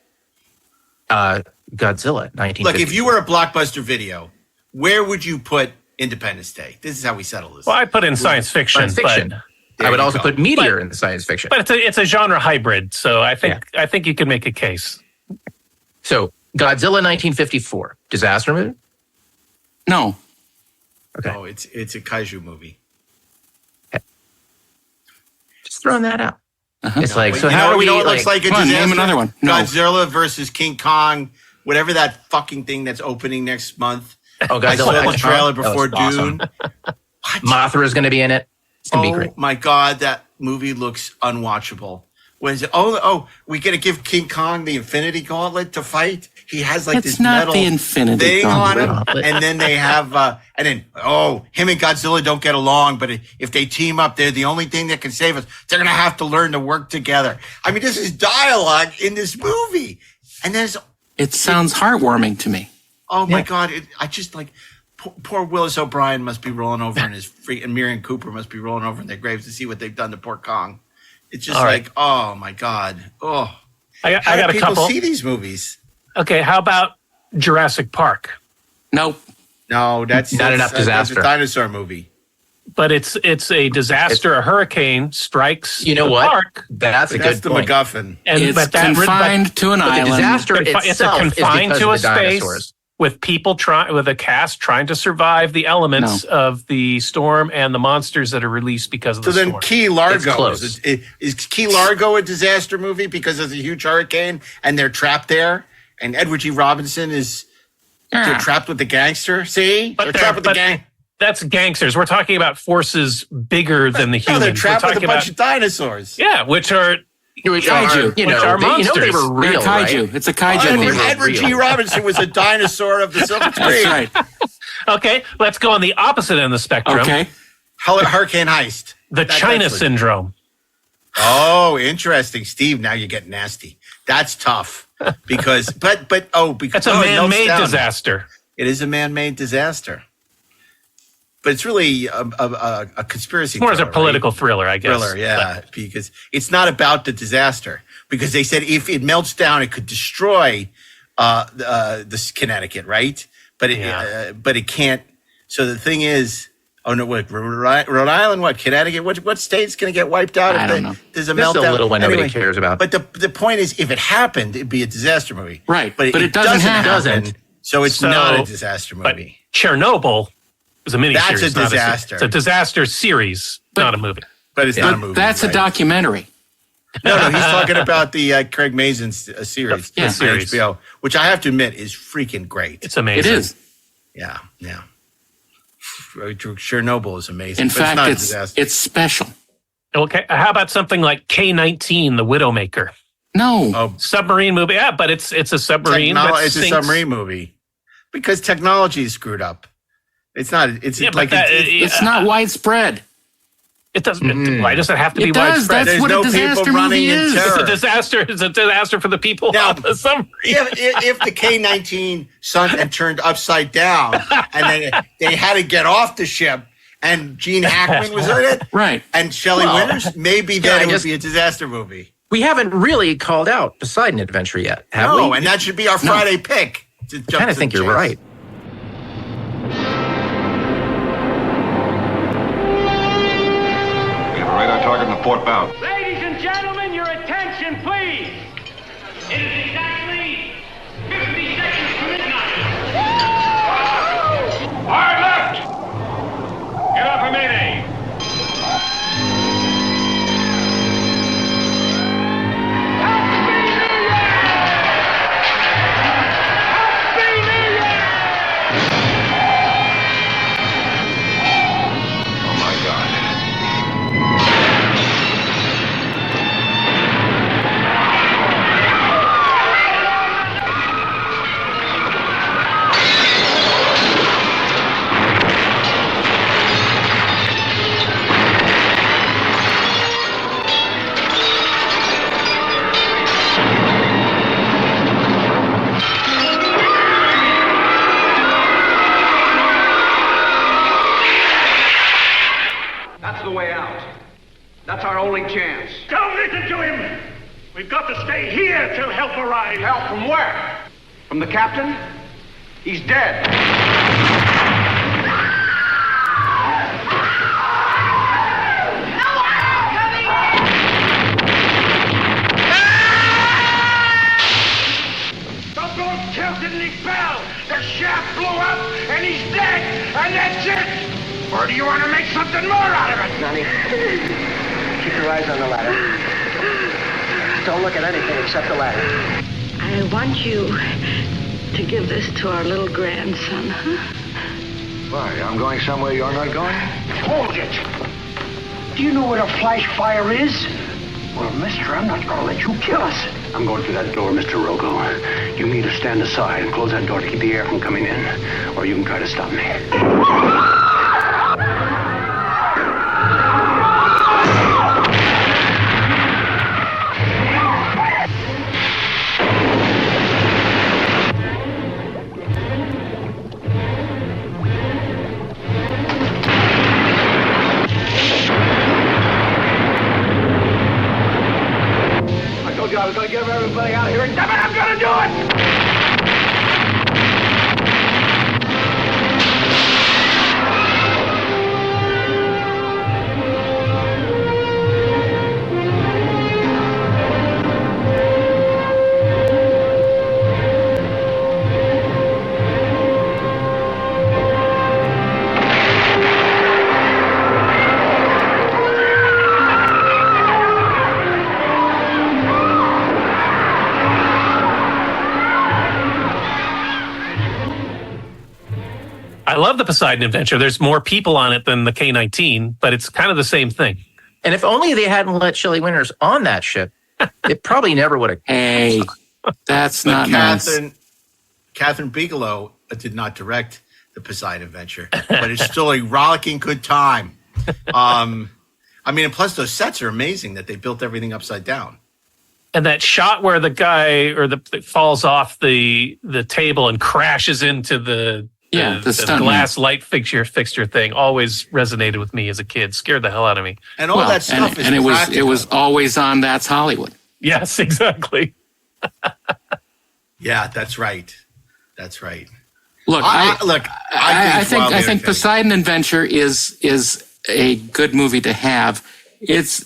Godzilla, 1950. Look, if you were a Blockbuster Video, where would you put Independence Day? This is how we settle this. Well, I put in science fiction. But I would also put Meteor in the science fiction. But it's a genre hybrid, so I think you can make a case. So Godzilla 1954, disaster movie? No. Okay. Oh, it's a kaiju movie. Okay. Just throwing that out. Uh-huh. It's like, so how do we know what looks like a disaster? Name another one. No. Godzilla versus King Kong whatever that fucking thing that's opening next month. Oh, I saw Godzilla the trailer That was before Dune. awesome. Mothra is going to be in it. It's going to be great. Oh my God, that movie looks unwatchable. When is it? We got to give King Kong the Infinity Gauntlet to fight. He has like It's this not metal the Infinity thing on him, Gauntlet. and then they have, him and Godzilla don't get along. But if they team up, they're the only thing that can save us. They're gonna have to learn to work together. I mean, this is dialogue in this movie, and it sounds heartwarming to me. Oh my God! I just like poor Willis O'Brien must be rolling over in his free, and Miriam Cooper must be rolling over in their graves to see what they've done to poor Kong. It's just oh my God! Oh, I got a people couple. See these movies. Okay, how about Jurassic Park? Nope. No, that's Not enough disaster. That's a dinosaur movie. But it's a disaster. A hurricane strikes You know the what? park. That's a That's good the point. MacGuffin. It's confined to an But the island. disaster It's itself is confined because to of a the space dinosaurs. with people with a cast trying to survive the elements of the storm and the monsters that are released because of So the then storm. Key It's Largo close. is Key Largo a disaster movie because of the huge hurricane and they're trapped there? And Edward G. Robinson is they're trapped with the gangster. See, they're trapped with the gang. That's gangsters. We're talking about forces bigger than the No, humans. they're trapped We're with a talking bunch about of dinosaurs. yeah, which are Kaiju. You which know, are they monsters. were real, They're kaiju. right? It's a kaiju movie. Edward G. Robinson was a dinosaur of the silver screen. That's right. Okay, let's go on the opposite end of the spectrum. Okay. Hurricane Heist. The China that's syndrome. Oh, interesting, Steve. Now you get nasty. That's tough because, because That's a man-made disaster. It is a man-made disaster, but it's really a conspiracy. It's more as a thriller, political thriller, I guess. thriller, yeah, because it's not about the disaster. Because they said if it melts down, it could destroy this Connecticut, right? But it can't. So the thing is, oh no, what Rhode Island, what Connecticut, what state's going to get wiped out? I don't know. There's a There's meltdown. so little one nobody cares about. But the point is, if it happened, it'd be a disaster movie, Right. But it doesn't happen. So it's not a disaster movie. But Chernobyl is a miniseries. That's a not disaster. It's a disaster series, not a movie. But it's not a movie. That's a documentary. No, he's talking about the Craig Mazin series, Yeah, on series. HBO, which I have to admit is freaking great. It's amazing. It is. Yeah. Chernobyl is amazing. In but fact, it's not a it's disaster. special. Okay, how about something like K-19, The Widowmaker? No. Submarine movie. Yeah, but it's a submarine. that It's a sinks. submarine movie because technology is screwed up. It's not. It's Yeah, like but It's not widespread. It doesn't. Why does it have to be It does. widespread? That's what a disaster movie is. It's a disaster. It's a disaster for the people on the submarine. if the K-19 sunk and turned upside down, and they had to get off the ship, and Gene Hackman was in it, right? And Shelley Winters, maybe then it would be a disaster movie. We haven't really called out Poseidon Adventure yet, have No, we? and that should be our Friday pick. I kind of think you're right. We have a radar target in the port bow. Ladies and gentlemen, your attention, please. It is exactly 50 seconds to midnight. Hard left. Get up a mayday. Oh my God. That's the way out. That's our only chance. Don't listen to him. We've got to stay here till help arrives. Help from where? From the captain? He's dead. The boat tilted and he fell. The shaft blew up and he's dead. And that's it. Or do you want to make something more out of it? Nani, keep your eyes on the ladder. Don't look at anything except the ladder. I want you to give this to our little grandson, huh? Why, I'm going somewhere you're not going? Hold it! Do you know what a flash fire is? Well, mister, I'm not gonna let you kill us. I'm going through that door, Mr. Rogo. You can either stand aside and close that door to keep the air from coming in, or you can try to stop me. I was gonna get everybody out here, and damn it, I'm gonna do it! I love the Poseidon Adventure. There's more people on it than the K-19, but it's kind of the same thing. And if only they hadn't let Shelley Winters on that ship, it probably never would have. Hey, that's not nice. Catherine Bigelow did not direct the Poseidon Adventure, but it's still a rollicking good time. I mean, and plus those sets are amazing that they built everything upside down. And that shot where the guy falls off the table and crashes into the glass light fixture thing always resonated with me as a kid. Scared the hell out of me. And all that stuff is practical. It was always on That's Hollywood. Yes, exactly. Yeah, that's right. That's right. Look, I think Poseidon Adventure is a good movie to have. It's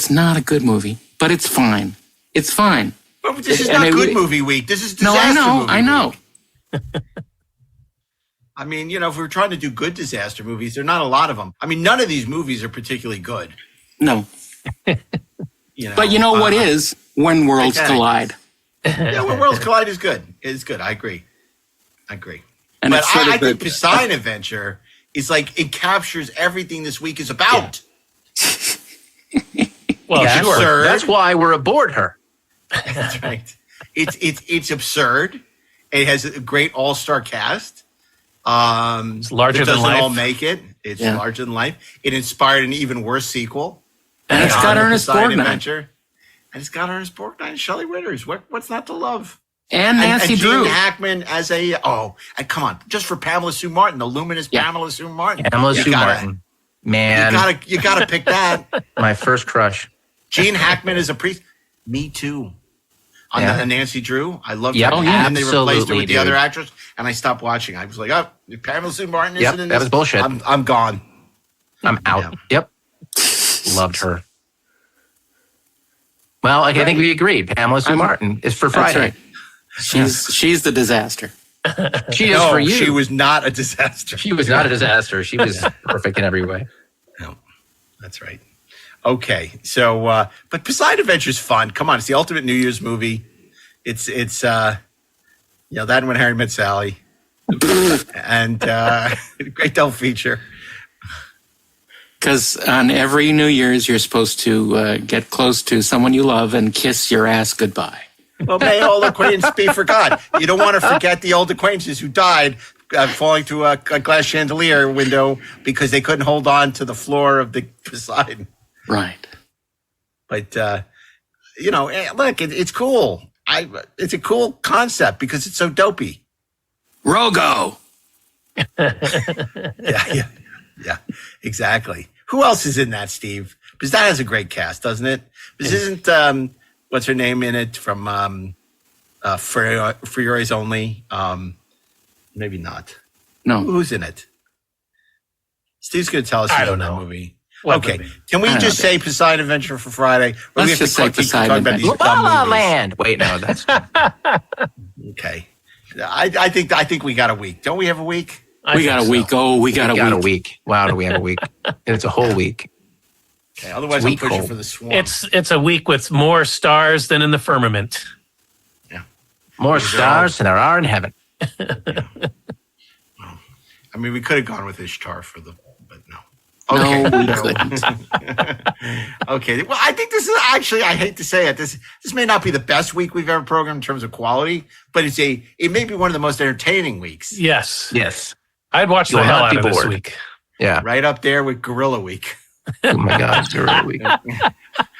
not a good movie, but it's fine. It's fine. But this is not good movie week. This is disaster movie I know. I mean, you know, if we're trying to do good disaster movies, there are not a lot of them. I mean, none of these movies are particularly good. No. You know, but you know what is? When Worlds Collide. Yeah, When Worlds Collide is good. It's good. I agree. And but I think Poseidon Adventure is like, it captures everything this week is about. Yeah. Well, it's sure. absurd. That's why we're aboard her. That's right. It's absurd. It has a great all-star cast. It's larger than life. It doesn't all make it. It's larger than life. It inspired an even worse sequel. And it's got Ernest Borgnine. And it's got Ernest Borgnine and Shelley Winters. What's not to love? And Nancy Drew. Gene Hackman as come on, just for Pamela Sue Martin, the luminous Pamela Sue Martin. Pamela Sue Martin. Man. You gotta pick that. My first crush. Gene Hackman is a priest. Me too. On the Nancy Drew. I loved her. And then they replaced her with the other actress, and I stopped watching. I was like, oh, Pamela Sue Martin isn't in this. That was bullshit. I'm gone. I'm out. Yep. Loved her. Well, I think we agreed. Pamela Sue Martin is for Friday. Right. She's the disaster. She is for you. She was not a disaster. She was not a disaster. She was perfect in every way. No, that's right. Okay, so but Poseidon Adventure is fun. Come on, it's the ultimate New Year's movie. It's that and When Harry Met Sally, and great double feature. Because on every New Year's, you're supposed to get close to someone you love and kiss your ass goodbye. Well, may all acquaintances be forgot. You don't want to forget the old acquaintances who died falling through a glass chandelier window because they couldn't hold on to the floor of the Poseidon. Right. But, look, it's cool. It's a cool concept because it's so dopey. Rogo. Yeah, exactly. Who else is in that, Steve? Because that has a great cast, doesn't it? This isn't, what's her name in it from Furiore's Only? Maybe not. No. Who's in it? Steve's going to tell us who's in that movie. What okay. movie? Can we just say Poseidon Adventure for Friday? Let's just say Poseidon Adventure. La La Land. Wait, no, that's okay. I think we got a week. Don't we have a week? We got a week. Oh, we got a week. Wow, do we have a week? It's a whole week. Okay. Otherwise, I'm pushing for the Swarm. It's a week with more stars than in the firmament. Yeah. More stars than there are in heaven. I mean, we could have gone with Ishtar but no. Okay. No, we couldn't. Okay. Well, I think this is actually, I hate to say it, this may not be the best week we've ever programmed in terms of quality, but it may be one of the most entertaining weeks. Yes. I'd watch the hell out of this week. Yeah. Right up there with Gorilla Week. Oh my God, Gorilla Week.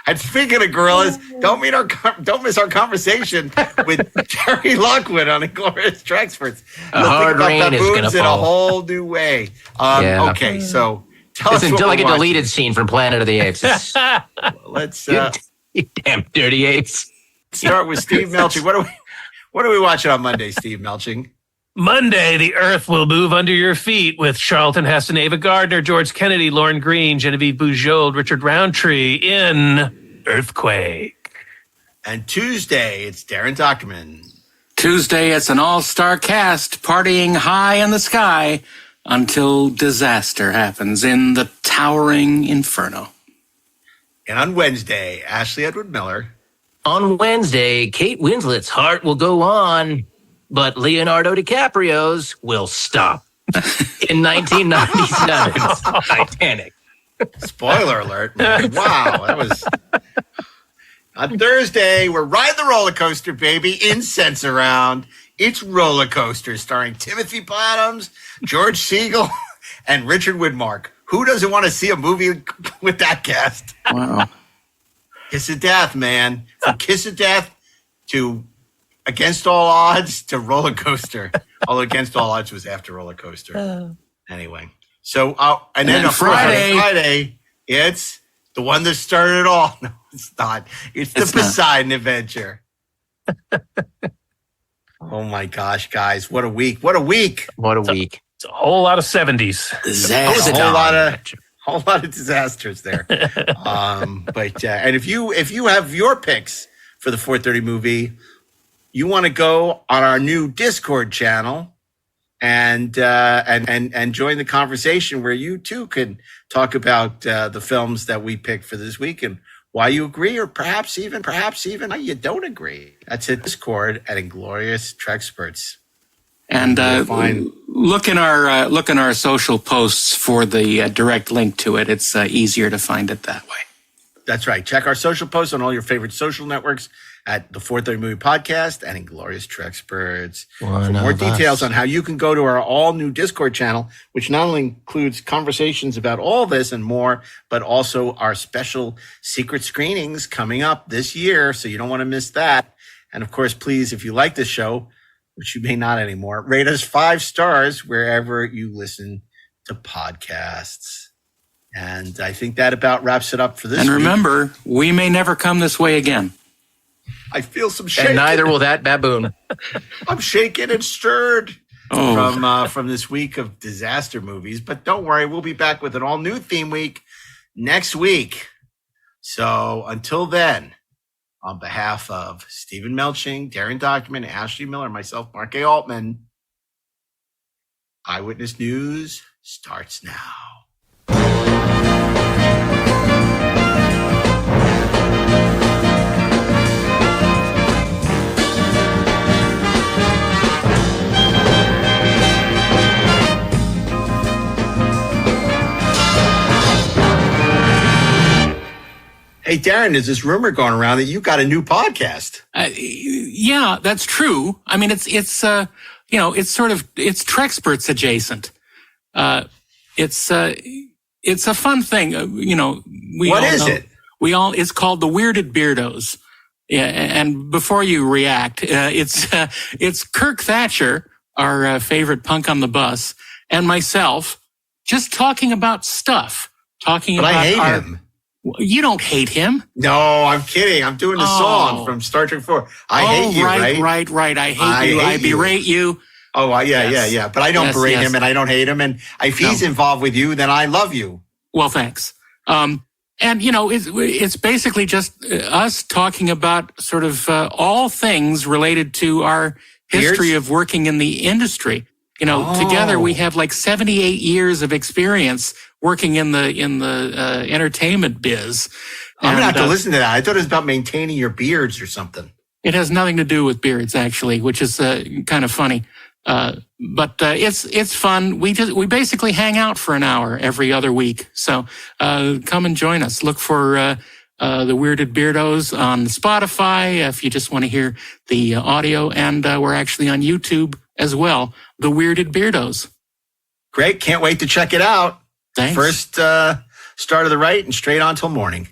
And speaking of gorillas, don't miss our conversation with Jerry Lockwood on Inglourious Treksperts. A hard rain is going to fall in a whole new way. Okay, so tell us it's what like we're a deleted scene from Planet of the Apes. Let's you damn dirty apes. Start with Steve Melching. What are we watching on Monday, Steve Melching? Monday, the earth will move under your feet with Charlton Heston, Ava Gardner, George Kennedy, Lauren Green, Genevieve Bujold, Richard Roundtree in Earthquake. And Tuesday, it's Darren Dochterman. Tuesday, it's an all-star cast partying high in the sky until disaster happens in the towering inferno. And on Wednesday, Ashley Edward Miller. On Wednesday, Kate Winslet's heart will go on, but Leonardo DiCaprio's will stop. In 1997's Titanic. Spoiler alert, man. Wow, that was... On Thursday, we're riding the roller coaster, baby. Incense around. It's Roller Coaster, starring Timothy Bottoms, George Siegel, and Richard Widmark. Who doesn't want to see a movie with that cast? Wow. Kiss of Death, man. From Kiss of Death to Against All Odds to Roller Coaster. Although Against All Odds was after Roller Coaster. Anyway. So, and then Friday, it's the one that started it all. No, it's not. It's the Poseidon Adventure. Oh my gosh, guys. What a week. What a week. What a week. It's a whole lot of 70s. A whole lot of disasters there. And if you have your picks for the 4:30 movie, you want to go on our new Discord channel and join the conversation where you too can talk about the films that we picked for this week and why you agree, or perhaps even why you don't agree. That's at Discord at Inglourious Treksperts. And look in our social posts for the direct link to it. It's easier to find it that way. That's right. Check our social posts on all your favorite social networks at the 4:30 Movie Podcast and Inglourious Treksperts. For more details on how you can go to our all-new Discord channel, which not only includes conversations about all this and more, but also our special secret screenings coming up this year, so you don't want to miss that. And of course, please, if you like this show, which you may not anymore, rate us 5 stars wherever you listen to podcasts. And I think that about wraps it up for this week. And remember, we may never come this way again. I feel some shaking. And neither will that baboon. I'm shaken and stirred from this week of disaster movies. But don't worry, we'll be back with an all-new theme week next week. So until then, on behalf of Stephen Melching, Darren Dochterman, Ashley Miller, myself, Mark A. Altman, Eyewitness News starts now. Hey, Darren, there's this rumor going around that you got a new podcast. Yeah, that's true. I mean, it's Treksperts adjacent. It's a fun thing. It's called The Weirded Beardos. Yeah. And before you react, it's Kirk Thatcher, our favorite punk on the bus, and myself just talking about stuff, I hate him. You don't hate him. No, I'm kidding. I'm doing the song from Star Trek 4. I hate you, right? Right. I hate you. I berate you. Oh, yeah. But I don't berate him, and I don't hate him. And if he's involved with you, then I love you. Well, thanks. And it's basically just us talking about sort of all things related to our history of working in the industry. Together we have like 78 years of experience working in the entertainment biz. I'm gonna have to listen to that. I thought it was about maintaining your beards or something. It has nothing to do with beards, actually, which is kind of funny. But it's fun. We basically hang out for an hour every other week. So come and join us. Look for the Weirded Beardos on Spotify if you just want to hear the audio. And we're actually on YouTube as well, the Weirded Beardos. Great. Can't wait to check it out. Thanks. First start of the right and straight on till morning.